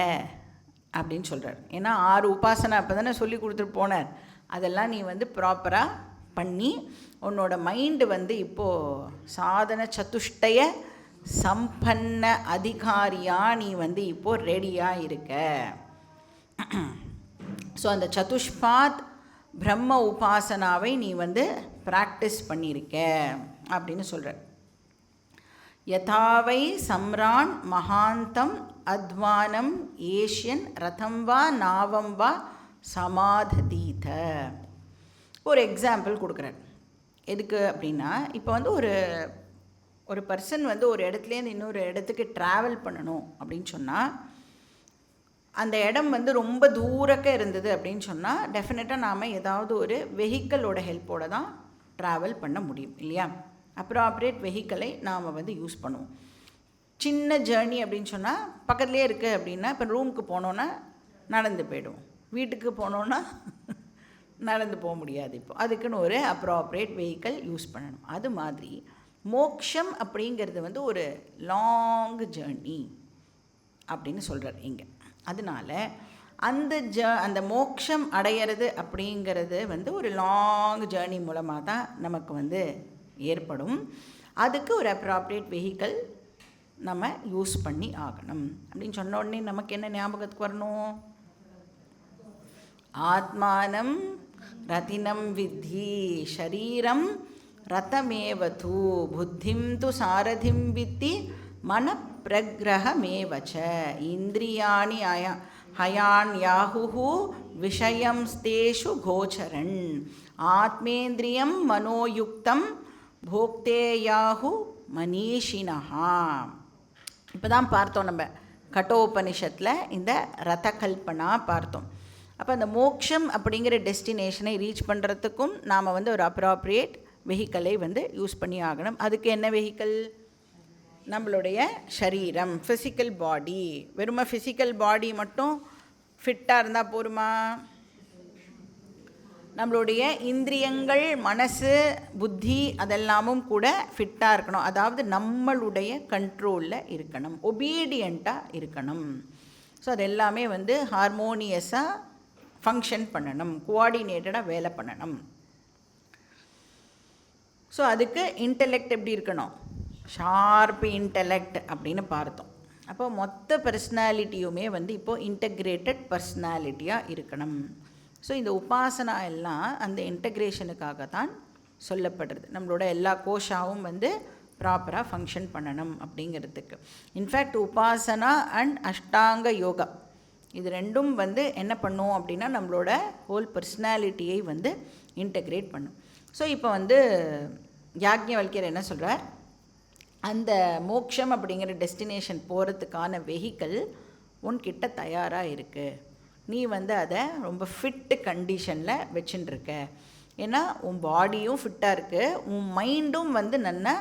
அப்படின்னு சொல்கிறார். ஏன்னா 6 உபாசனா அப்போ தானே சொல்லி கொடுத்துட்டு போனார். அதெல்லாம் நீ வந்து ப்ராப்பராக பண்ணி உன்னோட மைண்டு வந்து இப்போது சாதன சதுஷ்டய சம்பன்ன அதிகாரியாக நீ வந்து இப்போது ரெடியாக இருக்க. ஸோ அந்த சதுஷ்பாத் பிரம்ம உபாசனாவை நீ வந்து ப்ராக்டிஸ் பண்ணியிருக்க அப்படின்னு சொல்கிறார். யதாவை சம்ரான் மகாந்தம் அத்வானம் ஏஷ்யன் ரதம் வா நாவம் வா சமாததீத. ஒரு எக்ஸாம்பிள் கொடுக்குறார். எதுக்கு அப்படின்னா, இப்போ வந்து ஒரு பர்சன் வந்து ஒரு இடத்துலேருந்து இன்னொரு இடத்துக்கு ட்ராவல் பண்ணணும் அப்படின்னு சொன்னால், அந்த இடம் வந்து ரொம்ப தூரக்க இருந்தது அப்படின்னு சொன்னால் டெஃபினட்டாக நாம் ஏதாவது ஒரு வெஹிக்கிளோட ஹெல்ப்போடு தான் ட்ராவல் பண்ண முடியும் இல்லையா? அப்ராப்ரியேட் வெஹிக்கிளை நாம் வந்து யூஸ் பண்ணுவோம். சின்ன ஜேர்னி அப்படின்னு சொன்னால் பக்கத்துலேயே இருக்குது அப்படின்னா, இப்போ ரூமுக்கு போனோன்னா நடந்து போய்டுவோம், வீட்டுக்கு போனோன்னா நடந்து போக முடியாது. இப்போ அதுக்குன்னு ஒரு அப்ராப்ரியேட் வெஹிக்கிள் யூஸ் பண்ணணும். அது மாதிரி மோக்ஷம் அப்படிங்கிறது வந்து ஒரு லாங் ஜேர்னி அப்படின்னு சொல்கிறார் இங்கே. அதனால் அந்த மோக்ஷம் அடையிறது அப்படிங்கிறது வந்து ஒரு லாங் ஜேர்னி மூலமாக தான் நமக்கு வந்து ஏற்படும். அதுக்கு ஒரு அப்ராப்ரியேட் வெஹிக்கிள் நம்ம யூஸ் பண்ணி ஆகணும். அப்படின்னு சொன்ன உடனே நமக்கு என்ன ஞாபகத்துக்கு வரணும்? ஆத்மானம் ரதினம் வித்தி ஷரீரம் ரதமேவது புத்திம் து சாரதிம் வித்தி மன பிரகிரகமேவச்ச இந்திரியாணி ஹயான் யாஹு விஷயம் ஸ்தேஷு கோச்சரன் ஆத்மேந்திரியம் மனோயுக்தம் போக்தேயாஹு மனீஷினஹா. இப்போ தான் பார்த்தோம் நம்ம கட்டோபனிஷத்தில் இந்த ரத கல்பனா பார்த்தோம். அப்போ அந்த மோக்ஷம் அப்படிங்கிற டெஸ்டினேஷனை ரீச் பண்ணுறதுக்கும் நாம் வந்து ஒரு அப்ராப்ரியேட் வெஹிக்கிளை வந்து யூஸ் பண்ணி ஆகணும். அதுக்கு என்ன வெஹிக்கிள்? நம்மளுடைய ஷரீரம், ஃபிசிக்கல் பாடி. வெறும் ஃபிசிக்கல் பாடி மட்டும் ஃபிட்டாக இருந்தால் போருமா? நம்மளுடைய இந்திரியங்கள், மனசு, புத்தி அதெல்லாமும் கூட ஃபிட்டாக இருக்கணும். அதாவது நம்மளுடைய கண்ட்ரோலில் இருக்கணும், ஒபீடியண்ட்டாக இருக்கணும். ஸோ அது எல்லாமே வந்து ஹார்மோனியஸாக ஃபங்க்ஷன் பண்ணணும், கோஆர்டினேட்டடாக வேலை பண்ணணும். ஸோ அதுக்கு இன்டெலெக்ட் எப்படி இருக்கணும்? ஷார்ப் இன்டெலெக்ட் அப்படின்னு பார்த்தோம். அப்போ மொத்த பர்சனாலிட்டியுமே வந்து இப்போது இன்டெக்ரேட்டட் பர்சனாலிட்டியாக இருக்கணும். ஸோ இந்த உபாசனா எல்லாம் அந்த இன்டெக்ரேஷனுக்காக தான் சொல்லப்படுறது. நம்மளோட எல்லா கோஷாவும் வந்து ப்ராப்பராக ஃபங்க்ஷன் பண்ணணும் அப்படிங்கிறதுக்கு. இன்ஃபேக்ட் உபாசனா அண்ட் அஷ்டாங்க யோகா இது ரெண்டும் வந்து என்ன பண்ணும் அப்படின்னா நம்மளோட ஹோல் பர்சனாலிட்டியை வந்து இன்டெக்ரேட் பண்ணும். ஸோ இப்போ வந்து யாக்ஞவல்கியர் என்ன சொல்கிறார்? அந்த மோக்ஷம் அப்படிங்கிற டெஸ்டினேஷன் போகிறதுக்கான வெஹிக்கிள் உன்கிட்ட தயாராக இருக்குது. நீ வந்து அதை ரொம்ப ஃபிட்டு கண்டிஷனில் வச்சுட்டுருக்க. ஏன்னா உன் பாடியும் ஃபிட்டாக இருக்குது, உன் மைண்டும் வந்து நல்லா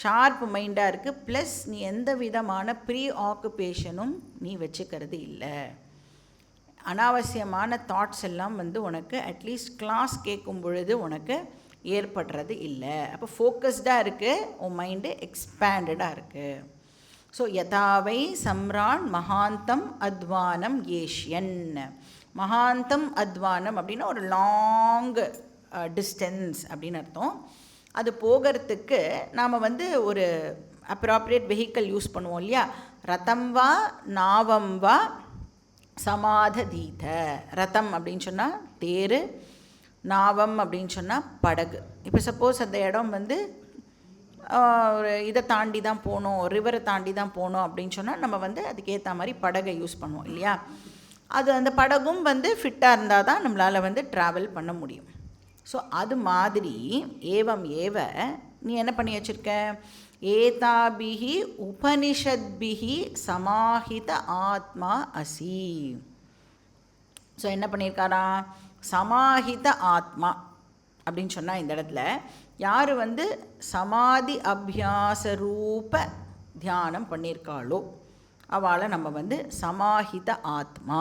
ஷார்ப் மைண்டாக இருக்குது. ப்ளஸ் நீ எந்த விதமான ப்ரீ ஆக்குபேஷனும் நீ வச்சுக்கிறது இல்லை. அனாவசியமான தாட்ஸ் எல்லாம் வந்து உனக்கு அட்லீஸ்ட் கிளாஸ் கேட்கும் பொழுது உனக்கு ஏற்படுறது இல்லை. அப்போ ஃபோக்கஸ்டாக இருக்குது, உன் மைண்டு எக்ஸ்பேண்டடாக இருக்குது. ஸோ யதாவை சம்ரான் மகாந்தம் அத்வானம் ஏஷ்யன். மகாந்தம் அத்வானம் அப்படின்னா ஒரு லாங் டிஸ்டன்ஸ் அப்படின்னு அர்த்தம். அது போகிறதுக்கு நாம் வந்து ஒரு அப்ராப்ரியேட் வெஹிக்கிள் யூஸ் பண்ணுவோம் இல்லையா? ரதம் வா நாவம் வா சமாததீத. ரதம் அப்படின்னு சொன்னால் தேர், நாவம் அப்படின்னு சொன்னால் படகு. இப்போ சப்போஸ் அந்த இடம் வந்து ஒரு இதை தாண்டி தான் போகணும், ரிவரை தாண்டி தான் போகணும் அப்படின்னு சொன்னால் நம்ம வந்து அதுக்கேற்ற மாதிரி படகை யூஸ் பண்ணுவோம் இல்லையா? அது அந்த படகும் வந்து ஃபிட்டாக இருந்தால் தான் நம்மளால் வந்து ட்ராவல் பண்ண முடியும். ஸோ அது மாதிரி ஏவம் ஏவ நீ என்ன பண்ணி வச்சுருக்க? ஏதாபிஹி உபனிஷத்பிஹி சமாஹித ஆத்மா அசி. ஸோ என்ன பண்ணியிருக்காரா? சமாஹித ஆத்மா அப்படின்னு சொன்னால் இந்த இடத்துல யார் வந்து சமாதி அபியாச ரூப தியானம் பண்ணியிருக்காளோ அவளை நம்ம வந்து சமாஹித ஆத்மா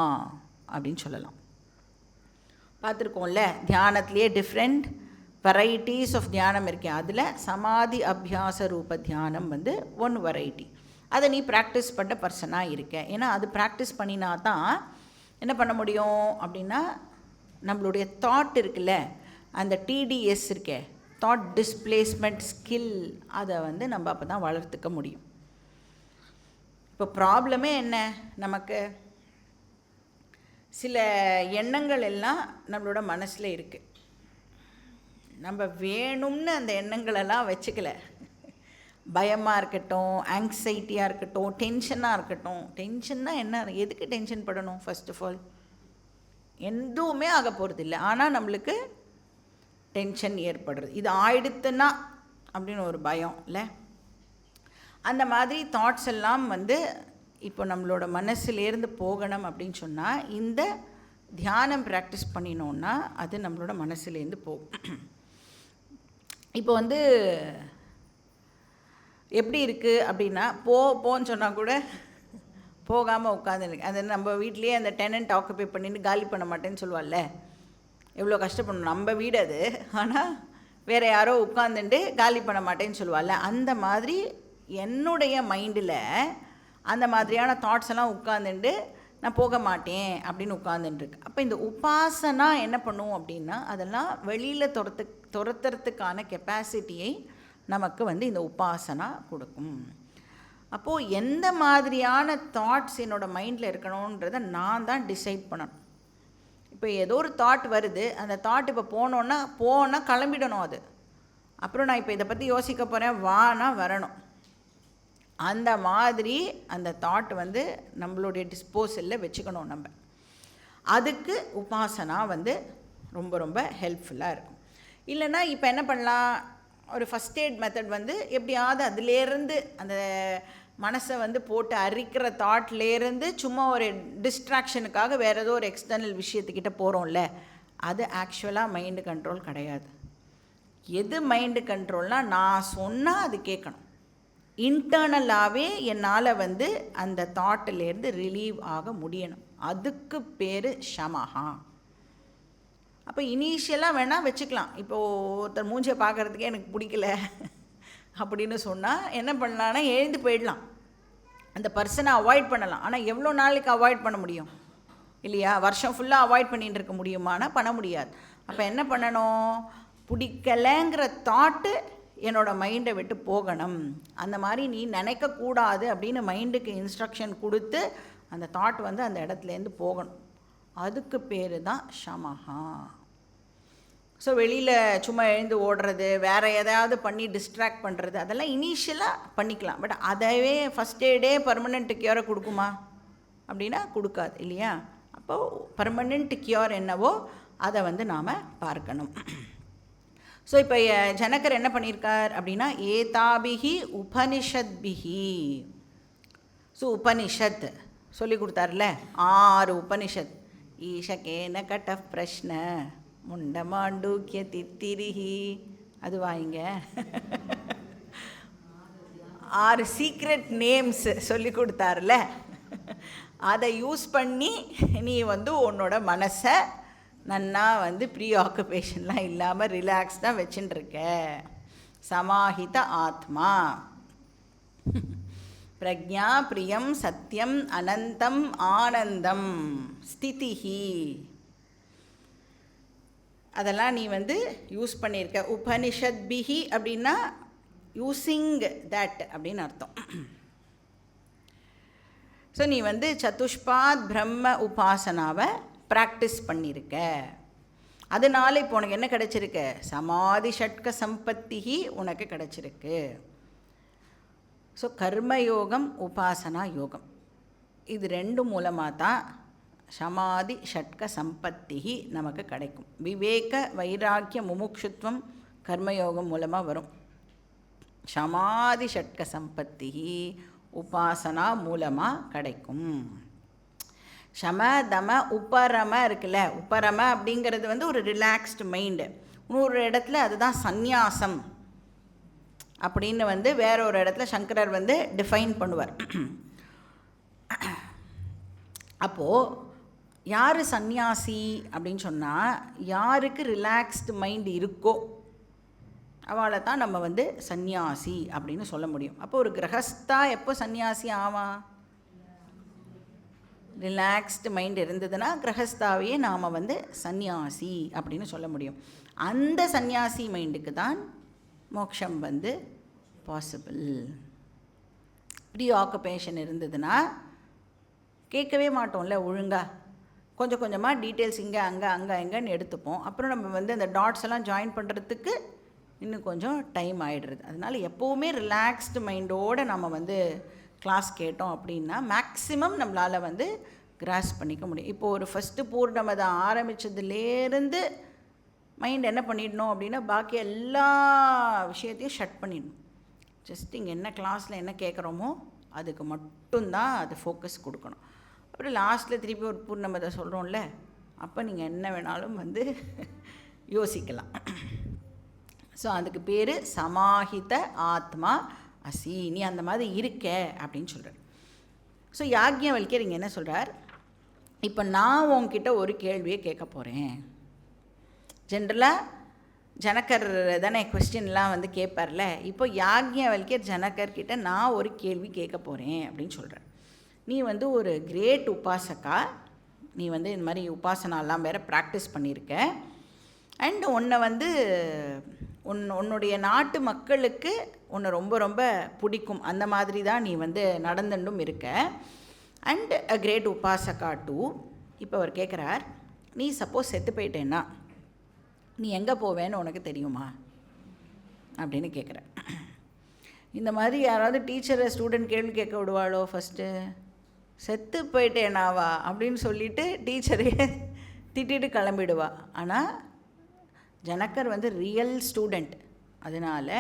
அப்படின்னு சொல்லலாம். பார்த்துருக்கோம்ல, தியானத்துலேயே டிஃப்ரெண்ட் வெரைட்டிஸ் ஆஃப் தியானம் இருக்கேன். அதில் சமாதி அபியாச ரூப தியானம் வந்து ஒன் வெரைட்டி. அதை நீ ப்ராக்டிஸ் பண்ண பர்சனாக இருக்க. ஏன்னா அது ப்ராக்டிஸ் பண்ணினா தான் என்ன பண்ண முடியும் அப்படின்னா, நம்மளுடைய தாட் இருக்குல்ல, அந்த டிடிஎஸ் இருக்கே, தாட் டிஸ்பிளேஸ்மெண்ட் ஸ்கில், அதை வந்து நம்ம அப்போ தான் வளர்த்துக்க முடியும். இப்போ ப்ராப்ளமே என்ன, நமக்கு சில எண்ணங்கள் எல்லாம் நம்மளோட மனசில் இருக்குது. நம்ம வேணும்னு அந்த எண்ணங்களெல்லாம் வச்சுக்கல. பயமாக இருக்கட்டும், ஆங்ஸைட்டியாக இருக்கட்டும், டென்ஷனாக இருக்கட்டும். டென்ஷன்னா என்ன, எதுக்கு டென்ஷன் படணும்? ஃபர்ஸ்ட் ஆஃப் ஆல் எதுவுமே ஆக போகிறது இல்லை. ஆனால் நம்மளுக்கு டென்ஷன் ஏற்படுறது, இது ஆயிடுத்துன்னா அப்படின்னு ஒரு பயம் இல்லை. அந்த மாதிரி தாட்ஸ் எல்லாம் வந்து இப்போ நம்மளோட மனசுலேருந்து போகணும் அப்படின்னு சொன்னால் இந்த தியானம் ப்ராக்டிஸ் பண்ணினோன்னா அது நம்மளோட மனசுலேருந்து போகும். இப்போ வந்து எப்படி இருக்குது அப்படின்னா, போன்னு சொன்னால் கூட போகாமல் உட்காந்துருக்கு. அது நம்ம வீட்லேயே அந்த டெனண்ட் ஆக்குபை பண்ணிட்டு காலி பண்ண மாட்டேன்னு சொல்லுவாள்ல, எவ்வளோ கஷ்டப்படணும். நம்ம வீடு அது, ஆனால் வேறு யாரோ உட்காந்துட்டு காலி பண்ண மாட்டேன்னு சொல்லுவாள்ல, அந்த மாதிரி என்னுடைய மைண்டில் அந்த மாதிரியான தாட்ஸ் எல்லாம் உட்காந்துட்டு நான் போக மாட்டேன் அப்படின்னு உட்காந்துட்டுருக்கு. அப்போ இந்த உபாசனா என்ன பண்ணுவோம் அப்படின்னா, அதெல்லாம் வெளியில் துரத்துறதுக்கான கெப்பாசிட்டியை நமக்கு வந்து இந்த உபாசனா கொடுக்கும். அப்போது எந்த மாதிரியான தாட்ஸ் என்னோடய மைண்டில் இருக்கணுன்றதை நான் தான் டிசைட் பண்ணணும். இப்போ ஏதோ ஒரு தாட் வருது, அந்த தாட் இப்போ போனால் கிளம்பிடணும். அது அப்புறம் நான் இப்போ இதை பற்றி யோசிக்க போகிறேன் வானா வரணும். அந்த மாதிரி அந்த தாட் வந்து நம்மளுடைய டிஸ்போசலில் வச்சுக்கணும். நம்ம அதுக்கு உபாசனா வந்து ரொம்ப ரொம்ப ஹெல்ப்ஃபுல்லாக இருக்கும். இல்லைன்னா இப்போ என்ன பண்ணலாம், ஒரு ஃபஸ்ட் எய்ட் மெத்தட் வந்து எப்படியாவது அதுலேருந்து அந்த மனசை வந்து போட்டு அரிக்கிற தாட்லேருந்து சும்மா ஒரு டிஸ்ட்ராக்ஷனுக்காக வேறு ஏதோ ஒரு எக்ஸ்டர்னல் விஷயத்துக்கிட்ட போகிறோம்ல, அது ஆக்சுவலாக மைண்டு கண்ட்ரோல் கிடையாது. எது மைண்டு கண்ட்ரோல்னால், நான் சொன்னால் அது கேட்கணும். இன்டர்னலாகவே என்னால் வந்து அந்த தாட்டிலேருந்து ரிலீவ் ஆக முடியணும். அதுக்கு பேர் ஷமஹா. அப்போ இனிஷியலாக வேணால் வச்சுக்கலாம். இப்போது ஒருத்தர் மூஞ்சியை பார்க்குறதுக்கே எனக்கு பிடிக்கல அப்படின்னு சொன்னால் என்ன பண்ணலான்னா, எழுந்து போயிடலாம், அந்த பர்சனை அவாய்ட் பண்ணலாம். ஆனால் எவ்வளோ நாளைக்கு அவாய்ட் பண்ண முடியும் இல்லையா? வருஷம் ஃபுல்லாக அவாய்ட் பண்ணிகிட்டு இருக்க முடியுமானா பண்ண முடியாது. அப்போ என்ன பண்ணணும், பிடிக்கலைங்கிற தாட்டு என்னோடய மைண்டை விட்டு போகணும். அந்த மாதிரி நீ நினைக்கக்கூடாது அப்படின்னு மைண்டுக்கு இன்ஸ்ட்ரக்ஷன் கொடுத்து அந்த தாட் வந்து அந்த இடத்துலேருந்து போகணும். அதுக்கு பேர் தான் ஷமஹா. ஸோ வெளியில் சும்மா எழுந்து ஓடுறது, வேறு எதாவது பண்ணி டிஸ்ட்ராக்ட் பண்ணுறது, அதெல்லாம் இனிஷியலாக பண்ணிக்கலாம். பட் அதவே ஃபஸ்ட் எய்டே பர்மனெண்ட் கியூரை கொடுக்குமா அப்படின்னா கொடுக்காது இல்லையா? அப்போது பர்மனெண்ட் கியூர் என்னவோ அதை வந்து நாம் பார்க்கணும். ஸோ இப்போ ஜனகர் என்ன பண்ணியிருக்கார் அப்படின்னா, ஏதாபிஹி உபனிஷத்பிஹி. ஸோ உபனிஷத் சொல்லி கொடுத்தார்ல, 6 உபனிஷத். ஈஷகேன கட்ட பிரஷ்ன முண்டமாண்டூக்கிய தித்திரிஹி, அது வாங்க 6 சீக்ரெட் நேம்ஸ் சொல்லி கொடுத்தார்ல, அதை யூஸ் பண்ணி நீ வந்து உன்னோட மனசை நன்னா வந்து ப்ரீ ஆக்குபேஷன்லாம் இல்லாமல் ரிலாக்ஸ்டாக வச்சுட்டுருக்க. சமாஹித ஆத்மா, பிரக்ஞா, பிரியம், சத்தியம், அனந்தம், ஆனந்தம், ஸ்திதிஹி, அதெல்லாம் நீ வந்து யூஸ் பண்ணியிருக்க. உபனிஷத் பிஹி அப்படின்னா யூஸிங் தட் அப்படின்னு அர்த்தம். ஸோ நீ வந்து சதுஷ்பாத் பிரம்ம உபாசனாவை ப்ராக்டிஸ் பண்ணியிருக்க. அதனால் இப்போ உனக்கு என்ன கிடச்சிருக்கு, சமாதி ஷட்க சம்பத்திஹி உனக்கு கிடச்சிருக்கு. ஸோ கர்மயோகம், உபாசனா யோகம், இது 2 மூலமாக தான் சமாதி ஷட்க சம்பத்திஹி நமக்கு கிடைக்கும். விவேக, வைராக்கிய, முமுக்ஷுத்வம் கர்மயோகம் மூலமாக வரும். சமாதி ஷட்க சம்பத்திஹி உபாசனா மூலமாக கிடைக்கும். சம தம உபரம இருக்குல்ல, உபரம அப்படிங்கிறது வந்து ஒரு ரிலாக்ஸ்டு மைண்டு. இன்னொரு இடத்துல அதுதான் சந்நியாசம் அப்படின்னு வந்து வேற ஒரு இடத்துல சங்கரர் வந்து டிஃபைன் பண்ணுவார். அப்போது யார் சந்நியாசி அப்படின்னு சொன்னால், யாருக்கு ரிலாக்ஸ்டு மைண்ட் இருக்கோ அவளை தான் நம்ம வந்து சந்நியாசி அப்படின்னு சொல்ல முடியும். அப்போ ஒரு கிரகஸ்தா எப்போ சந்நியாசி ஆவான்? ரிலாக்ஸ்டு மைண்ட் இருந்ததுன்னா கிரகஸ்தாவையே நாம் வந்து சந்நியாசி அப்படின்னு சொல்ல முடியும். அந்த சந்நியாசி மைண்டுக்கு தான் மோட்சம் வந்து பாசிபிள். ப்ரீ ஆக்குபேஷன் இருந்ததுன்னா கேட்கவே மாட்டோம்ல ஒழுங்காக, கொஞ்சம் கொஞ்சமாக டீட்டெயில்ஸ் இங்கே அங்கே அங்கே எங்கேன்னு எடுத்துப்போம். அப்புறம் நம்ம வந்து அந்த டாட்ஸ் எல்லாம் ஜாயின் பண்ணுறதுக்கு இன்னும் கொஞ்சம் டைம் ஆகிடுறது. அதனால் எப்போவுமே ரிலாக்ஸ்டு மைண்டோடு நம்ம வந்து கிளாஸ் கேட்டோம் அப்படின்னா மேக்ஸிமம் நம்மளால் வந்து கிராஸ் பண்ணிக்க முடியும். இப்போது ஒரு ஃபஸ்ட்டு பூர்ணமதை ஆரம்பித்ததுலேருந்து மைண்ட் என்ன பண்ணிடணும் அப்படின்னா பாக்கி எல்லா விஷயத்தையும் ஷட் பண்ணிடணும். ஜஸ்ட் இங்கே என்ன கிளாஸில் என்ன கேட்குறோமோ அதுக்கு மட்டும்தான் அது ஃபோக்கஸ் கொடுக்கணும். அப்புறம் லாஸ்ட்டில் திருப்பி ஒரு பூர்ணமதை சொல்கிறோம்ல, அப்போ நீங்கள் என்ன வேணாலும் வந்து யோசிக்கலாம். ஸோ அதுக்கு பேர் சமாஹித ஆத்மா அசி, நீ அந்த மாதிரி இருக்க அப்படின்னு சொல்கிறார். ஸோ யாக்ஞவல்கியர் இங்கே என்ன சொல்கிறார், இப்போ நான் உங்ககிட்ட ஒரு கேள்வியை கேட்க போகிறேன். ஜென்ரலாக ஜனகர் தானே கொஸ்டின்லாம் வந்து கேட்பார்ல, இப்போ யாக்ஞவல்கியர் ஜனகர்கிட்ட நான் ஒரு கேள்வி கேட்க போகிறேன் அப்படின்னு சொல்கிறார். நீ வந்து ஒரு கிரேட் உபாசகா, நீ வந்து இந்த மாதிரி உபாசனாலாம் வேறு ப்ராக்டிஸ் பண்ணியிருக்க, அண்ட் உன்னை வந்து உன்னுடைய நாட்டு மக்களுக்கு உன்னை ரொம்ப ரொம்ப பிடிக்கும், அந்த மாதிரி தான் நீ வந்து நடந்துட்டும் இருக்க, அண்ட் அ கிரேட் உபாசகா டூ. இப்போ அவர் கேட்குறார், நீ சப்போஸ் செத்து போயிட்டேன்னா நீ எங்கே போவேன்னு உனக்கு தெரியுமா அப்படின்னு கேட்குற. இந்த மாதிரி யாராவது டீச்சரை ஸ்டூடெண்ட் கேள்வி கேட்க விடுவாளோ? ஃபஸ்ட்டு செத்து போயிட்டேனாவா அப்படின்னு சொல்லிவிட்டு டீச்சரையே திட்டிட்டு கிளம்பிடுவா. ஆனால் ஜனகர் வந்து ரியல் ஸ்டூடெண்ட், அதனால்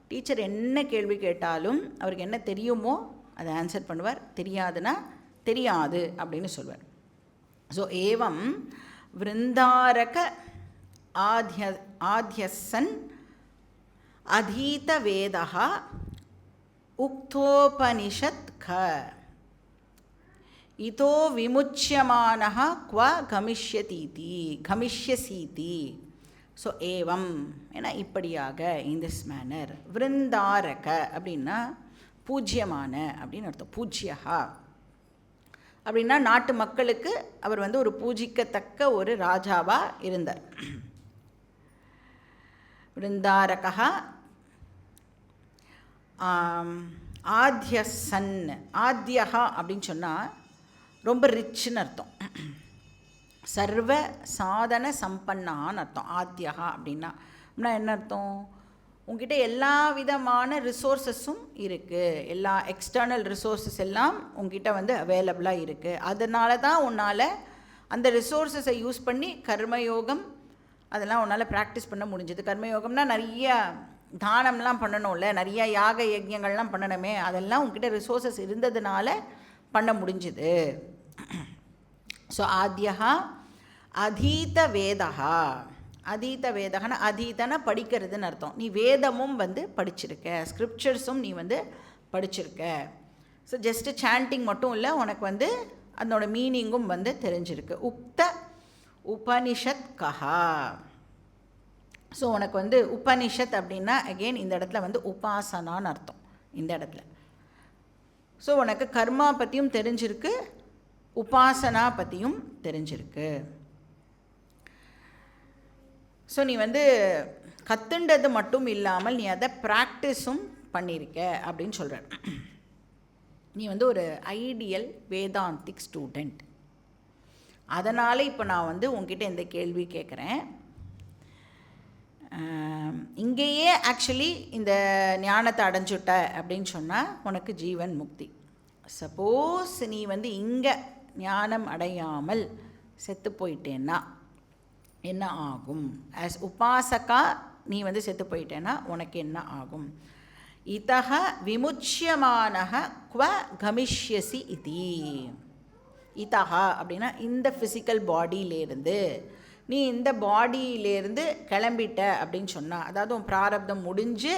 டீச்சர் என்ன கேள்வி கேட்டாலும் அவருக்கு என்ன தெரியுமோ அதை ஆன்சர் பண்ணுவார், தெரியாதுன்னா தெரியாது அப்படின்னு சொல்வார். ஸோ ஏவம் விருந்தாரக ஆத்யசன் அதீத வேதா உக்தோபனிஷத் க இதோ விமுச்சியமானஹ க்வ கமிஷ்யசீதி. ஸோ ஏவம் ஏன்னா இப்படியாக, இன் திஸ் மேனர். விருந்தாரக அப்படின்னா பூஜ்யமான அப்படின்னு அர்த்தம். பூஜ்யஹா அப்படின்னா நாட்டு மக்களுக்கு அவர் வந்து ஒரு பூஜிக்கத்தக்க ஒரு ராஜாவாக இருந்தார். விருந்தாரகா ஆத்யசன். ஆத்யஹா அப்படின்னு சொன்னால் ரொம்ப ரிச்சுன்னு அர்த்தம், சர்வ சாதன சம்பன்னான்னு அர்த்தம். ஆத்யஹா அப்படின்னா என்ன அர்த்தம்? உங்ககிட்ட எல்லா விதமான ரிசோர்ஸஸும் இருக்குது, எல்லா எக்ஸ்டர்னல் ரிசோர்ஸஸ் எல்லாம் உங்ககிட்ட வந்து அவைலபிளாக இருக்குது. அதனால தான் உன்னால் அந்த ரிசோர்ஸஸை யூஸ் பண்ணி கர்மயோகம் அதெல்லாம் உன்னால் ப்ராக்டிஸ் பண்ண முடிஞ்சது. கர்மயோகம்னா நிறைய தானம்லாம் பண்ணணும்ல, நிறைய யாக யஜ்யங்கள்லாம் பண்ணணுமே, அதெல்லாம் உங்ககிட்ட ரிசோர்ஸஸ் இருந்ததுனால பண்ண முடிஞ்சுது. ஸோ ஆத்யஹா அதீத வேதா. அதீத வேதகனா அதீதன படிக்கிறதுன்னு அர்த்தம். நீ வேதமும் வந்து படிச்சிருக்க, ஸ்கிரிப்சர்ஸும் நீ வந்து படிச்சிருக்க. ஸோ ஜஸ்ட்டு சாண்டிங் மட்டும் இல்லை, உனக்கு வந்து அதனோட மீனிங்கும் வந்து தெரிஞ்சிருக்கு. உக்த உபனிஷத் கஹா. ஸோ உனக்கு வந்து உபனிஷத் அப்படின்னா அகெயின் இந்த இடத்துல வந்து உபாசனான்னு அர்த்தம் இந்த இடத்துல. ஸோ உனக்கு கர்மா பற்றியும் தெரிஞ்சிருக்கு, உபாசனா பற்றியும் தெரிஞ்சிருக்கு. ஸோ நீ வந்து கற்றுண்டது மட்டும் இல்லாமல் நீ அதை ப்ராக்டிஸும் பண்ணியிருக்க அப்படின்னு சொல்கிற. நீ வந்து ஒரு ஐடியல் வேதாந்திக் ஸ்டூடெண்ட். அதனால் இப்போ நான் வந்து உங்ககிட்ட இந்த கேள்வி கேட்குறேன். இங்கேயே ஆக்சுவலி இந்த ஞானத்தை அடைஞ்சுட்ட அப்படின்னு சொன்னால் உனக்கு ஜீவன் முக்தி. சப்போஸ் நீ வந்து இங்கே ஞானம் அடையாமல் செத்து போயிட்டேன்னா என்ன ஆகும்? ஆஸ் உபாசகா நீ வந்து செத்து போயிட்டேன்னா உனக்கு என்ன ஆகும்? இதஹ விமுச்சியமானஹ க்வ கமிஷ்யசி இதி. இதஹா அப்படின்னா இந்த ஃபிசிக்கல் பாடியிலேருந்து நீ இந்த பாடியிலேருந்து கிளம்பிட்ட அப்படின்னு சொன்னால், அதாவது உன் பிராரப்தம் முடிஞ்சு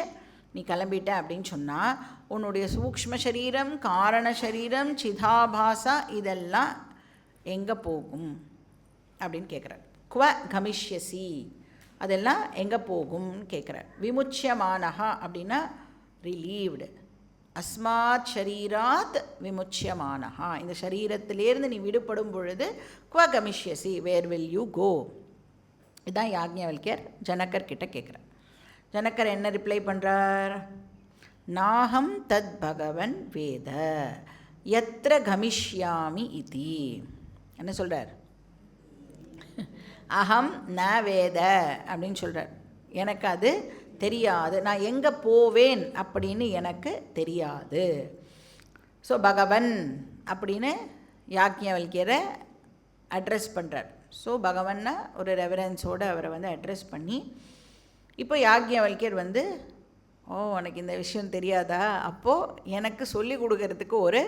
நீ கிளம்பிட்ட அப்படின்னு சொன்னால் உன்னுடைய சூக்ஷ்ம சரீரம், காரண சரீரம், சிதாபாசா இதெல்லாம் எங்கே போகும் அப்படின்னு கேட்குறார். க்வ கமிஷ்யசி அதெல்லாம் எங்கே போகும்னு கேட்குறார். விமுச்சியமானஹா அப்படின்னா ரிலீவ்டு. அஸ்மாத் ஷரீராத் விமுச்சியமானஹா, இந்த சரீரத்திலேருந்து நீ விடுபடும் பொழுது குவ கமிஷ்யசி, வேர் வில் யூ கோ. இதுதான் யாக்ஞவல்கியர் ஜனகர் கிட்ட கேட்குறார். ஜனகர் என்ன ரிப்ளை பண்ணுறார்? நாகம் தத் பகவன் வேத யத்ர கமிஷ்யாமி இதி. என்ன சொல்கிறார்? அகம் ந வேத அப்படின்னு சொல்கிறார். எனக்கு அது தெரியாது, நான் எங்கே போவேன் அப்படின்னு எனக்கு தெரியாது. ஸோ பகவன் அப்படின்னு யாக்ஞவல்கியரை அட்ரஸ் பண்ணுறார். ஸோ பகவன்னா ஒரு ரெவரன்ஸோடு அவரை வந்து அட்ரஸ் பண்ணி, இப்போ யாக்ஞவல்கியர் வந்து உனக்கு இந்த விஷயம் தெரியாதா, அப்போது எனக்கு சொல்லி கொடுக்கறதுக்கு ஒரு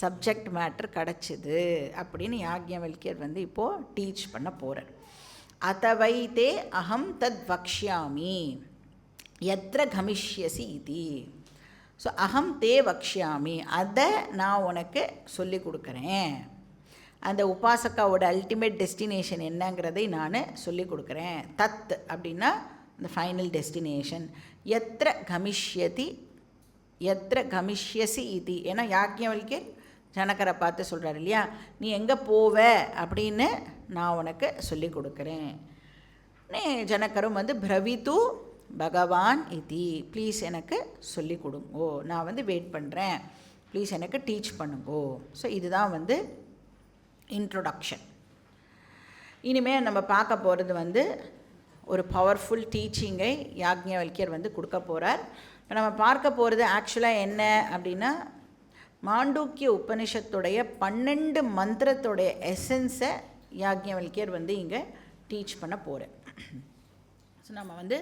சப்ஜெக்ட் மேட்ரு கிடச்சிது அப்படின்னு யாக்ஞவல்கியர் வந்து இப்போது டீச் பண்ண போகிறார். அதவைத்தே அகம் தத் வக்ஷ்யாமி யத்ர கமிஷ்யசி இதி. ஸோ அகம் தே வக்ஷ்யாமி, அதை நான் உனக்கு சொல்லி கொடுக்குறேன். அந்த உபாசக்காவோட அல்டிமேட் டெஸ்டினேஷன் என்னங்கிறதை நான் சொல்லி கொடுக்குறேன். தத் அப்படின்னா இந்த ஃபைனல் டெஸ்டினேஷன். யத்ர கமிஷ்யதி யத்ர கமிஷ்யசி இதி. ஏன்னா யாக்ஞவல்கியர் ஜனகரை பார்த்து சொல்கிறார் இல்லையா, நீ எங்கே போவ அப்படின்னு நான் உனக்கு சொல்லி கொடுக்குறேன். ஜனகரும் வந்து பிரவித்து பகவான் இதி, ப்ளீஸ் எனக்கு சொல்லி கொடுங்கோ, நான் வந்து வெயிட் பண்ணுறேன், ப்ளீஸ் எனக்கு டீச் பண்ணுங்கோ. ஸோ இதுதான் வந்து இன்ட்ரோடக்ஷன். இனிமேல் நம்ம பார்க்க போகிறது வந்து ஒரு பவர்ஃபுல் டீச்சிங்கை யாக்ஞவல்கியர் வந்து கொடுக்க போகிறார். இப்போ நம்ம பார்க்க போகிறது ஆக்சுவலாக என்ன அப்படின்னா, மாண்டூக்கிய உபனிஷத்துடைய 12 மந்திரத்துடைய எசன்ஸை யாக்ஞவல்கியர் வந்து இங்கே டீச் பண்ண போகிறேன். ஸோ நம்ம வந்து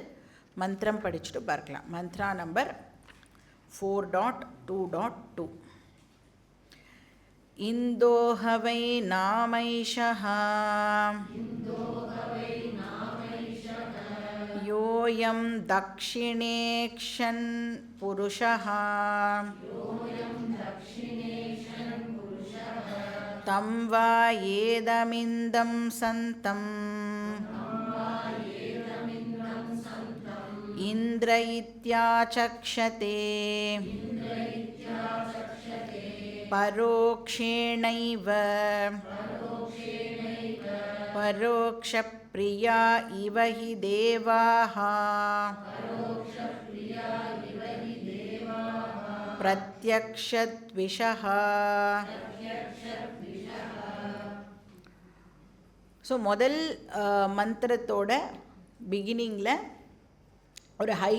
மந்திரம் படிச்சுட்டு பார்க்கலாம். மந்த்ரா நம்பர் 4.2.2. இந்தோஹவை நாமைஷஹ யோயம் தக்ஷிணேக்ஷன் புருஷஹ தம் வா ஏதமிந்தம் சந்தம் இந்திர இத்யாசக்ஷதே பரோக்ஷேணைவ பரோக்ஷப்ரியா இவ ஹி தேவாः பிரத்யக்ஷத்விஷः. ஸோ முதல் மந்திரத்தோட பிகினிங்கில் ஒரு ஹை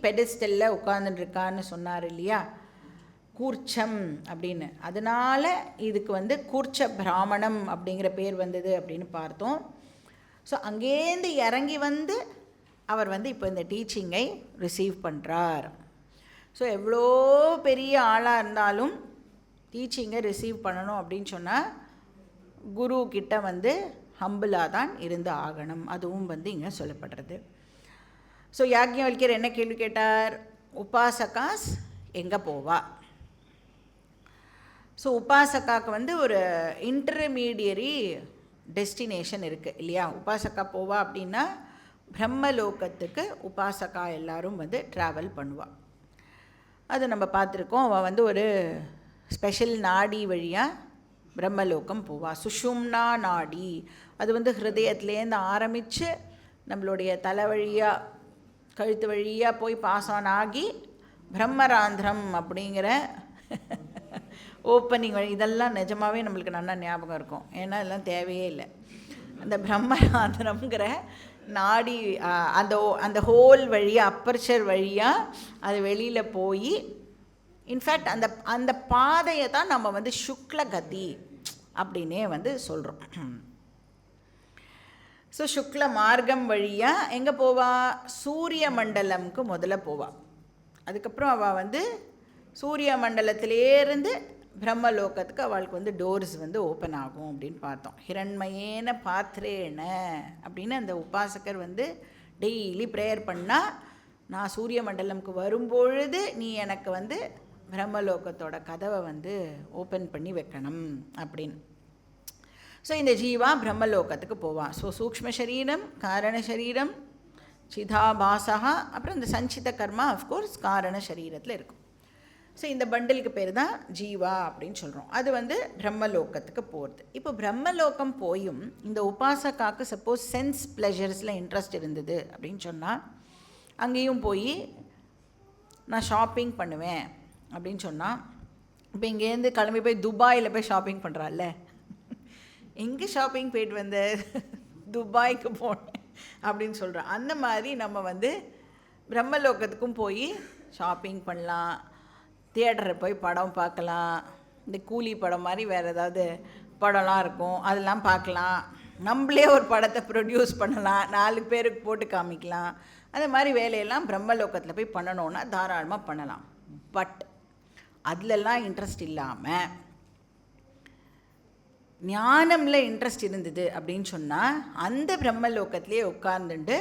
பெடஸ்டலில் உட்கார்ந்துட்டுருக்கான்னு சொன்னார் இல்லையா, கூர்ச்சம் அப்படின்னு. அதனால் இதுக்கு வந்து கூர்ச்ச பிராமணம் அப்படிங்கிற பேர் வந்தது அப்படின்னு பார்த்தோம். ஸோ அங்கேருந்து இறங்கி வந்து அவர் வந்து இப்போ இந்த டீச்சிங்கை ரிசீவ் பண்ணுறார். ஸோ எவ்வளோ பெரிய ஆளாக இருந்தாலும் டீச்சிங்கை ரிசீவ் பண்ணணும் அப்படின்னு சொன்னால் குரு கிட்ட வந்து ஹம்பிளாக தான் இருந்து ஆகணும். அதுவும் வந்து இங்கே சொல்லப்படுறது. ஸோ யாக்ஞவல்கியர் என்ன கேள்வி கேட்டார்? உபாசகாஸ் எங்கே போவா? ஸோ உபாசகாவுக்கு வந்து ஒரு இன்டர்மீடியரி டெஸ்டினேஷன் இருக்குது இல்லையா. உபாசகா போவா அப்படின்னா பிரம்மலோகத்துக்கு உபாசகா எல்லாரும் வந்து ட்ராவல் பண்ணுவாள். அது நம்ம பார்த்துருக்கோம். அவள் வந்து ஒரு ஸ்பெஷல் நாடி வழியாக பிரம்மலோகம் போவாள். சுஷும்னா நாடி, அது வந்து ஹிருதயத்துலேருந்து ஆரம்பித்து நம்மளுடைய தலை வழியாக கழுத்து வழியாக போய் பாஸ் ஆன் ஆகி பிரம்மராந்திரம் அப்படிங்கிற ஓப்பனிங் வழி. இதெல்லாம் நிஜமாகவே நம்மளுக்கு நல்லா ஞாபகம் இருக்கும், ஏன்னா இதெல்லாம் தேவையே இல்லை. அந்த பிரம்மராந்திரம்ங்கிற நாடி அந்த ஹோல் வழியாக அப்பர்ச்சர் வழியாக அது வெளியில் போய், இன்ஃபேக்ட் அந்த பாதையை தான் நம்ம வந்து சுக்லகதி அப்படின்னே வந்து சொல்கிறோம். ஸோ சுக்ல மார்க்கம் வழியாக எங்கே போவா? சூரிய மண்டலம்க்கு முதல்ல போவாள். அதுக்கப்புறம் அவள் வந்து சூரிய மண்டலத்திலேருந்து பிரம்மலோகத்துக்கு அவளுக்கு வந்து டோர்ஸ் வந்து ஓப்பன் ஆகும் அப்படின்னு பார்த்தோம். ஹிரண்மயேன பாத்திரேன அப்படின்னு அந்த உபாசகர் வந்து டெய்லி ப்ரேயர் பண்ணால், நான் சூரிய மண்டலம்க்கு வரும்பொழுது நீ எனக்கு வந்து பிரம்மலோகத்தோட கதவை வந்து ஓப்பன் பண்ணி வைக்கணும் அப்படின்னு. ஸோ இந்த ஜீவா பிரம்மலோகத்துக்கு போவான். ஸோ சூக்ஷ்ம சரீரம், காரண சரீரம், சிதாபாசா, அப்புறம் இந்த சஞ்சித கர்மா அஃப்கோர்ஸ் காரண சரீரத்தில் இருக்கும். ஸோ இந்த பண்டிலுக்கு பேர் தான் ஜீவா அப்படின்னு சொல்கிறோம். அது வந்து பிரம்மலோகத்துக்கு போகிறது. இப்போ பிரம்மலோகம் போயும் இந்த உபாசகாக்கு சப்போஸ் சென்ஸ் ப்ளஷர்ஸில் இன்ட்ரெஸ்ட் இருந்தது அப்படின்னு சொன்னால், அங்கேயும் போய் நான் ஷாப்பிங் பண்ணுவேன் அப்படின்னு சொன்னால், இப்போ இங்கேருந்து கிளம்பி போய் துபாயில் போய் ஷாப்பிங் பண்ணுறாள்ல, எங்கே ஷாப்பிங் போயிட்டு வந்த, துபாய்க்கு போனேன் அப்படின்னு சொல்கிறோம். அந்த மாதிரி நம்ம வந்து பிரம்மலோகத்துக்கும் போய் ஷாப்பிங் பண்ணலாம், தியேட்டரை போய் படம் பார்க்கலாம், இந்த கூலி படம் மாதிரி வேறு ஏதாவது படம்லாம் இருக்கும் அதெல்லாம் பார்க்கலாம், நம்மளே ஒரு படத்தை ப்ரொடியூஸ் பண்ணலாம், 4 பேருக்கு போட்டு காமிக்கலாம். அந்த மாதிரி வேலையெல்லாம் பிரம்மலோகத்தில் போய் பண்ணணுன்னா தாராளமாக பண்ணலாம். பட் அதிலெல்லாம் இன்ட்ரெஸ்ட் இல்லாமல் ஞானமில் இன்ட்ரெஸ்ட் இருந்தது அப்படின்னு சொன்னால், அந்த பிரம்மலோகத்திலே உட்கார்ந்துட்டு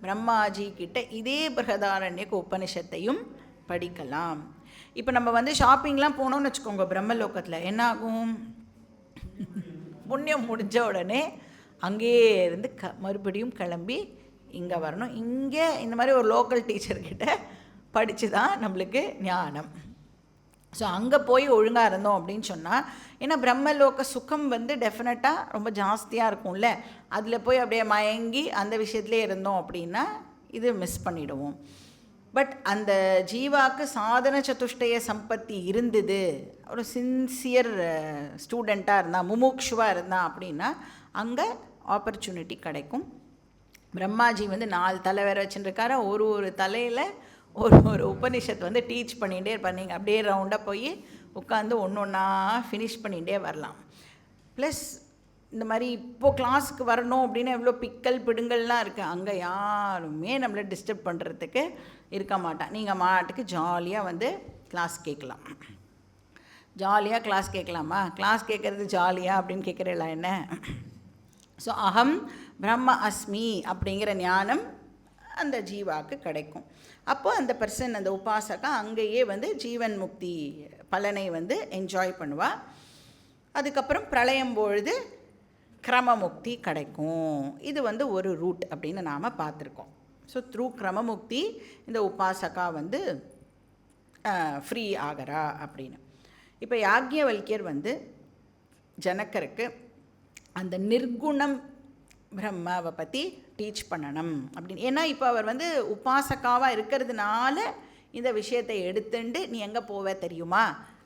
பிரம்மாஜி கிட்ட இதே பிரகதாரண்யக்கு உபனிஷத்தையும் படிக்கலாம். இப்போ நம்ம வந்து ஷாப்பிங்லாம் போனோம்னு வச்சுக்கோங்க, பிரம்மலோகத்தில் என்ன ஆகும், புண்ணியம் முடிஞ்ச உடனே அங்கேயே இருந்து மறுபடியும் கிளம்பி இங்கே வரணும். இங்கே இந்த மாதிரி ஒரு லோக்கல் டீச்சர்கிட்ட படித்து தான் நம்மளுக்கு ஞானம். ஸோ அங்கே போய் ஒழுங்காக இருந்தோம் அப்படின்னு சொன்னால், ஏன்னா பிரம்மலோக சுகம் வந்து டெஃபினட்டாக ரொம்ப ஜாஸ்தியாக இருக்கும்ல, அதில் போய் அப்படியே மயங்கி அந்த விஷயத்துலேயே இருந்தோம் அப்படின்னா இது மிஸ் பண்ணிவிடுவோம். பட் அந்த ஜீவாக்கு சாதன சதுஷ்டய சம்பத்தி இருந்தது, ஒரு சின்சியர் ஸ்டூடெண்ட்டாக இருந்தால், முமுக்ஷுவாக இருந்தால் அப்படின்னா அங்கே ஆப்பர்ச்சுனிட்டி கிடைக்கும். பிரம்மாஜி வந்து 4 தலை வேறு வச்சுருக்காரு, ஒரு தலையில் ஒரு உபனிஷத் வந்து டீச் பண்ணிகிட்டே இருப்பார். நீங்கள் அப்படியே ரவுண்டாக போய் உட்காந்து ஒன்று ஒன்றா ஃபினிஷ் பண்ணிகிட்டே வரலாம். ப்ளஸ் இந்த மாதிரி இப்போது கிளாஸுக்கு வரணும் அப்படின்னு எவ்வளோ பிடுங்கல்லாம் இருக்குது, அங்கே யாருமே நம்மளை டிஸ்டர்ப் பண்ணுறதுக்கு இருக்க மாட்டான். நீங்கள் மாட்டுக்கு ஜாலியாக வந்து கிளாஸ் கேட்கலாம். ஜாலியாக கிளாஸ் கேட்கலாமா, கிளாஸ் கேட்குறது ஜாலியாக அப்படின்னு கேட்குறீங்களா என்ன? ஸோ அகம் பிரம்ம அஸ்மி அப்படிங்கிற ஞானம் அந்த ஜீவாக்கு கிடைக்கும். அப்போது அந்த பர்சன், அந்த உபாசகா அங்கேயே வந்து ஜீவன் முக்தி பலனை வந்து என்ஜாய் பண்ணுவாள். அதுக்கப்புறம் பிரளயம் பொழுது கிரமமுக்தி கிடைக்கும். இது வந்து ஒரு ரூட் அப்படின்னு நாம் பார்த்துருக்கோம். ஸோ த்ரூ கிரமமுக்தி இந்த உபாசகா வந்து ஃப்ரீ ஆகிறா அப்படின்னு. இப்போ யாக்ஞவல்கியர் வந்து ஜனக்கருக்கு அந்த நிர்குணம் பிரம்மாவை பற்றி டீச் பண்ணணும் அப்படின்னு. ஏன்னா இப்போ அவர் வந்து உபாசகாவாக இருக்கிறதுனால இந்த விஷயத்தை எடுத்துண்டு நீ எங்கே போவே தெரியுமா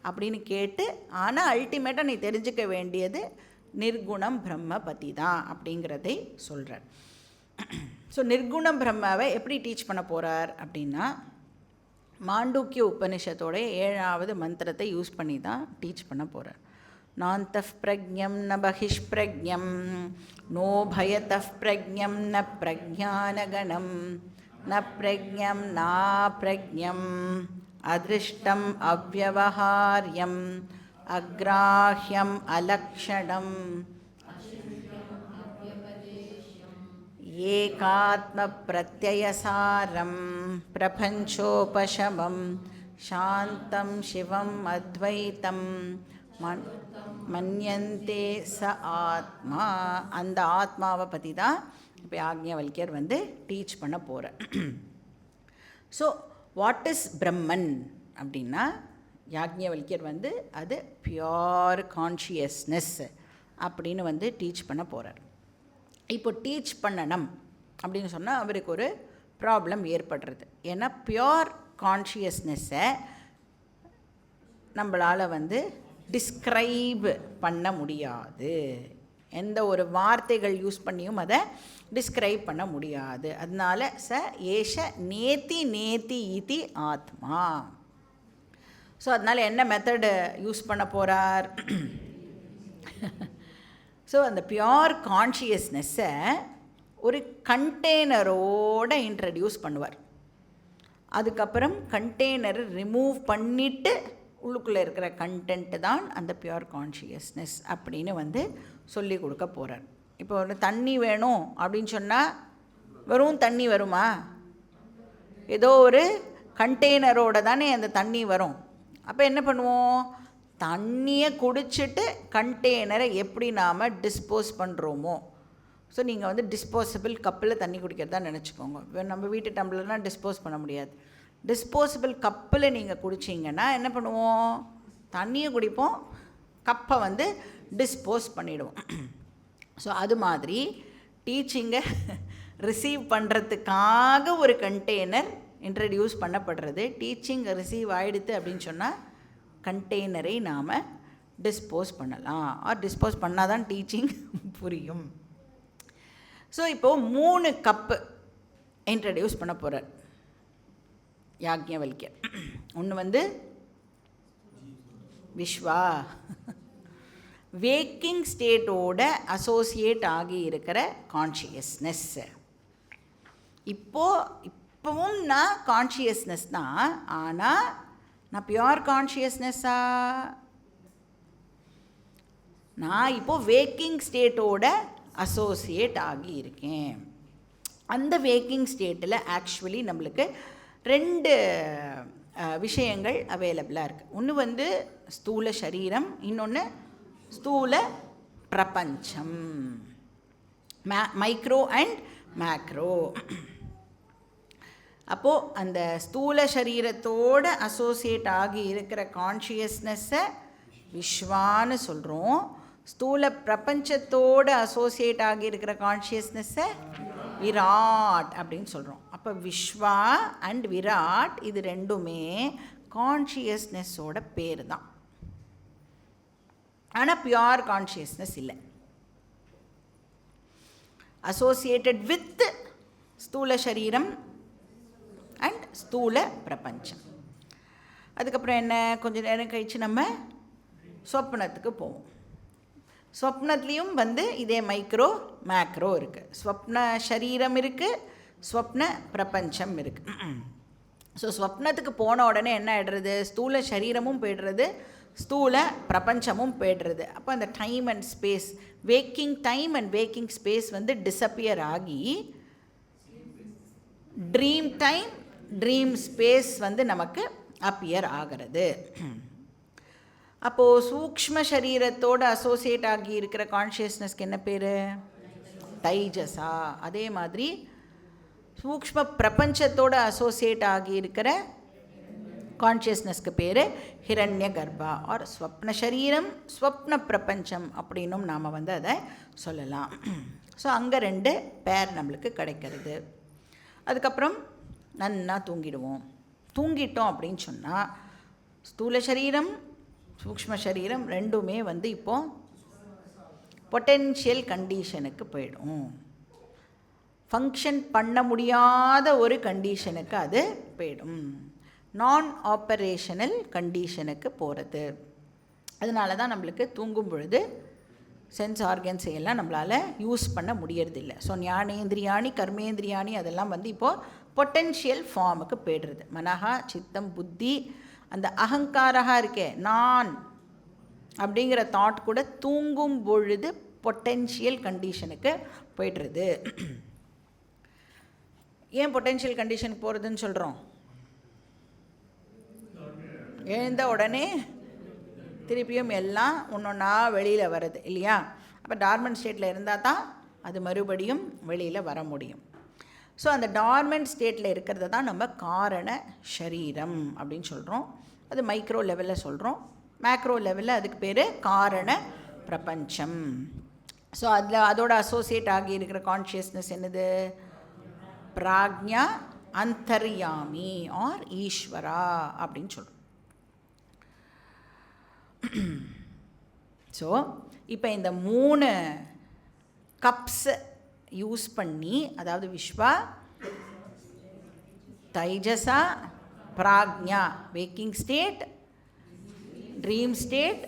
அப்படின்னு கேட்டு, ஆனால் அல்டிமேட்டாக நீ தெரிஞ்சுக்க வேண்டியது நிர்குணம் பிரம்ம பற்றி தான் அப்படிங்கிறதை சொல்கிறார். ஸோ நிர்குணம் பிரம்மாவை எப்படி டீச் பண்ண போகிறார் அப்படின்னா, மாண்டூக்கிய உபனிஷத்தோட 7வது மந்திரத்தை யூஸ் பண்ணி தான் டீச் பண்ண போகிறார். நாந்தஃ பிரஜ்ஞம் ந பகிஷ்பிரஜ்ஞம் நோ பயதஃ பிரஜ்ஞம் ந பிரஜானகணம் ந பிரஜ்ஞம் நா பிரஜ்ஞம் அதிருஷ்டம் அவ்யவஹார்யம் அக்ராஹ்யம் அலக்ஷணம் ஏகாத்ம பிரத்யயசாரம் பிரபஞ்சோபசமம் சாந்தம் சிவம் அத்வைத்தம் மன்யந்தே ச ஆத்மா. அந்த ஆத்மாவை பற்றி தான் இப்போ யாக்ஞவல்கியர் வந்து டீச் பண்ண போகிறார். ஸோ வாட் இஸ் பிரம்மன் அப்படின்னா, யாக்ஞவல்கியர் வந்து அது பியோர் கான்ஷியஸ்னஸ் அப்படின்னு வந்து டீச் பண்ண போகிறார். இப்போ டீச் பண்ணணும் அப்படின்னு சொன்னால் அவருக்கு ஒரு ப்ராப்ளம் ஏற்படுறது. ஏன்னா பியோர் கான்ஷியஸ்னஸ்ஸை நம்மளால் வந்து டிஸ்கிரைப் பண்ண முடியாது. எந்த ஒரு வார்த்தைகள் யூஸ் பண்ணியும் அதை டிஸ்கிரைப் பண்ண முடியாது. அதனால ச ஏஷ நேத்தி நேத்தி இதி ஆத்மா. ஸோ அதனால் என்ன மெத்தடு யூஸ் பண்ண போகிறார்? ஸோ அந்த பியோர் கான்ஷியஸ்னஸ்ஸை ஒரு கண்டெய்னரோடு இன்ட்ரடியூஸ் பண்ணுவார். அதுக்கப்புறம் கண்டெய்னரை ரிமூவ் பண்ணிவிட்டு உள்ளுக்குள்ளே இருக்கிற கண்டென்ட்டு தான் அந்த பியோர் கான்ஷியஸ்னஸ் அப்படின்னு வந்து சொல்லி கொடுக்க போகிறார். இப்போ ஒரு தண்ணி வேணும் அப்படின்னு சொன்னால் வெறும் தண்ணி வருமா? ஏதோ ஒரு கண்டெய்னரோடு தானே அந்த தண்ணி வரும். அப்போ என்ன பண்ணுவோம்? தண்ணியை குடிச்சிட்டு கண்டெய்னரை எப்படி நாம் டிஸ்போஸ் பண்ணுறோமோ, ஸோ நீங்கள் வந்து டிஸ்போசபிள் கப்பில் தண்ணி குடிக்கிறதா நினச்சிக்கோங்க. நம்ம வீட்டு டம்ளர்னால் டிஸ்போஸ் பண்ண முடியாது. டிஸ்போசபிள் கப்பில் நீங்கள் குடிச்சிங்கன்னா என்ன பண்ணுவோம்? தண்ணியை குடிப்போம், கப்பை வந்து டிஸ்போஸ் பண்ணிவிடுவோம். ஸோ அது மாதிரி டீச்சிங்கை ரிசீவ் பண்ணுறதுக்காக ஒரு கண்டெய்னர் இன்ட்ரடியூஸ் பண்ணப்படுறது. டீச்சிங் ரிசீவ் ஆகிடுது அப்படின்னு சொன்னால் கண்டெய்னரை நாம் டிஸ்போஸ் பண்ணலாம். டிஸ்போஸ் பண்ணால் தான் டீச்சிங் புரியும். ஸோ இப்போது 3 கப்பு இன்ட்ரடியூஸ் பண்ண போகிறார் யாக்ஞவல்கியர். ஒன்று வந்து விஸ்வா, வேக்கிங் ஸ்டேட்டோட அசோசியேட் ஆகி இருக்கிற கான்ஷியஸ்னஸ். இப்போவும் நான் கான்ஷியஸ்னஸ் தான், ஆனால் நான் பியோர் கான்ஷியஸ்னஸ்ஸா? நான் இப்போது வேக்கிங் ஸ்டேட்டோட அசோசியேட் ஆகி இருக்கேன். அந்த வேக்கிங் ஸ்டேட்டில் ஆக்சுவலி நம்மளுக்கு 2 விஷயங்கள் அவைலபிளாக இருக்குது. ஒன்று வந்து ஸ்தூல சரீரம், இன்னொன்று ஸ்தூல பிரபஞ்சம், மைக்ரோ அண்ட் மேக்ரோ. அப்போது அந்த ஸ்தூல சரீரத்தோடு அசோசியேட் ஆகி இருக்கிற கான்ஷியஸ்னஸை விஸ்வான்னு சொல்கிறோம். ஸ்தூல பிரபஞ்சத்தோடு அசோசியேட் ஆகி இருக்கிற கான்ஷியஸ்னஸை விராட் அப்படின்னு சொல்கிறோம். அப்போ விஸ்வா அண்ட் விராட் இது ரெண்டுமே கான்ஷியஸ்னஸோட பேர் தான், ஆனால் பியோர் கான்ஷியஸ்னஸ் இல்லை. அசோசியேட்டட் வித் ஸ்தூல சரீரம் அண்ட் ஸ்தூல பிரபஞ்சம். அதுக்கப்புறம் என்ன, கொஞ்சம் நேரம் கழித்து நம்ம ஸ்வப்னத்துக்கு போவோம். ஸ்வப்னத்துலேயும் வந்து இதே மைக்ரோ மேக்ரோ இருக்குது. ஸ்வப்ன சரீரம் இருக்குது, ஸ்வப்ன பிரபஞ்சம் இருக்குது. ஸோ ஸ்வப்னத்துக்கு போன உடனே என்ன ஆகிடுறது? ஸ்தூல சரீரமும் போய்டுறது, ஸ்தூல பிரபஞ்சமும் போய்டுறது. அப்போ அந்த time and space, waking time and waking space வந்து டிஸப்பியர் ஆகி ட்ரீம் டைம், ட்ரீம் ஸ்பேஸ் வந்து நமக்கு அப்பியர் ஆகிறது. அப்போது சூக்ஷ்ம சரீரத்தோடு அசோசியேட் ஆகி இருக்கிற கான்ஷியஸ்னஸ்க்கு என்ன பேர்? தைஜசா. அதே மாதிரி சூக்ஷ்ம பிரபஞ்சத்தோடு அசோசியேட் ஆகி இருக்கிற கான்ஷியஸ்னஸ்க்கு பேர் ஹிரண்ய கர்ப்பா ஆர் ஸ்வப்ன சரீரம், ஸ்வப்ன பிரபஞ்சம் அப்படின்னும் நாம் வந்து அதை சொல்லலாம். ஸோ அங்கே 2 பேர் நம்மளுக்கு கிடைக்கிறது. அதுக்கப்புறம் நன்னா தூங்கிடுவோம். தூங்கிட்டோம் அப்படின்னு சொன்னால் ஸ்தூல சரீரம், சூக்ஷ்ம சரீரம் ரெண்டுமே வந்து இப்போது பொட்டென்ஷியல் கண்டிஷனுக்கு போயிடும். ஃபங்க்ஷன் பண்ண முடியாத ஒரு கண்டிஷனுக்கு அது போயிடும். நான் ஆப்பரேஷனல் கண்டிஷனுக்கு போகிறது. அதனால தான் நம்மளுக்கு தூங்கும் பொழுது சென்ஸ் ஆர்கன்ஸ் எல்லாம் நம்மளால் யூஸ் பண்ண முடியறதில்லை. ஸோ ஞானேந்திரியாணி, கர்மேந்திரியாணி அதெல்லாம் வந்து இப்போது பொட்டென்ஷியல் ஃபார்முக்கு போய்டுறது. மனஹா, சித்தம், புத்தி, அந்த அகங்காரா இருக்கே நான் அப்படிங்கிற தாட் கூட தூங்கும் பொழுது பொட்டென்ஷியல் கண்டிஷனுக்கு போய்டுறது. ஏன் பொட்டென்ஷியல் கண்டிஷனுக்கு போகிறதுன்னு சொல்கிறோம்? எழுந்த உடனே திருப்பியும் எல்லாம் ஒன்றொன்னா வெளியில் வருது இல்லையா? அப்போ டார்மெண்ட் ஸ்டேட்டில் இருந்தால் தான் அது மறுபடியும் வெளியில் வர முடியும். ஸோ அந்த டார்மெண்ட் ஸ்டேட்டில் இருக்கிறத தான் நம்ம காரண ஷரீரம் அப்படின்னு சொல்கிறோம். அது மைக்ரோ லெவலில் சொல்கிறோம். மேக்ரோ லெவலில் அதுக்கு பேர் காரண பிரபஞ்சம். ஸோ அதில் அதோட அசோசியேட் ஆகி இருக்கிற கான்ஷியஸ்னஸ் என்னது? பிராக்ஞா, அந்தர்யாமி ஆர் ஈஸ்வரா அப்படின்னு சொல்கிறோம். ஸோ இப்போ இந்த 3 கப்ஸ் யூஸ் பண்ணி, அதாவது விஸ்வா, தைஜசா, பிராக்ஞா waking state, dream state,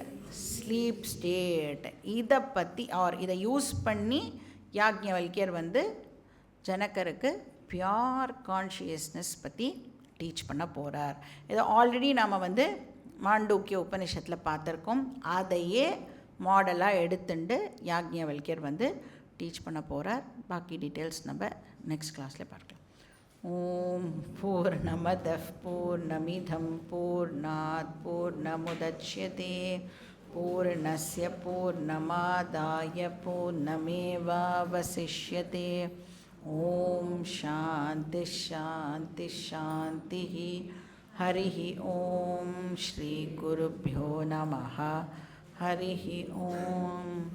sleep state, இதை பற்றி இதை யூஸ் பண்ணி யாக்ஞவல்கியர் வந்து ஜனகருக்கு பியோர் கான்ஷியஸ்னஸ் பற்றி டீச் பண்ண போகிறார். இதை ஆல்ரெடி நாம் வந்து மாண்டூக்கிய உபனிஷத்தில் பார்த்துருக்கோம். அதையே மாடலாக எடுத்துட்டு யாக்ஞவல்கியர் வந்து டீச் பண்ண போகிறார். பாக்கி டீட்டெயில்ஸ் நம்ம நெக்ஸ்ட் கிளாஸில் பார்க்கலாம். ஓம் பூர்ணமதః பூர்ணமிதம் பூர்ணாத் பூர்ணமுதச்யதே पूर्णस्य पूर्णमादाय पूर्णमेवावशिष्यते। ॐ शान्ति शान्ति शान्तिः। हरिः ॐ श्रीगुरुभ्यो नमः। हरिः ॐ।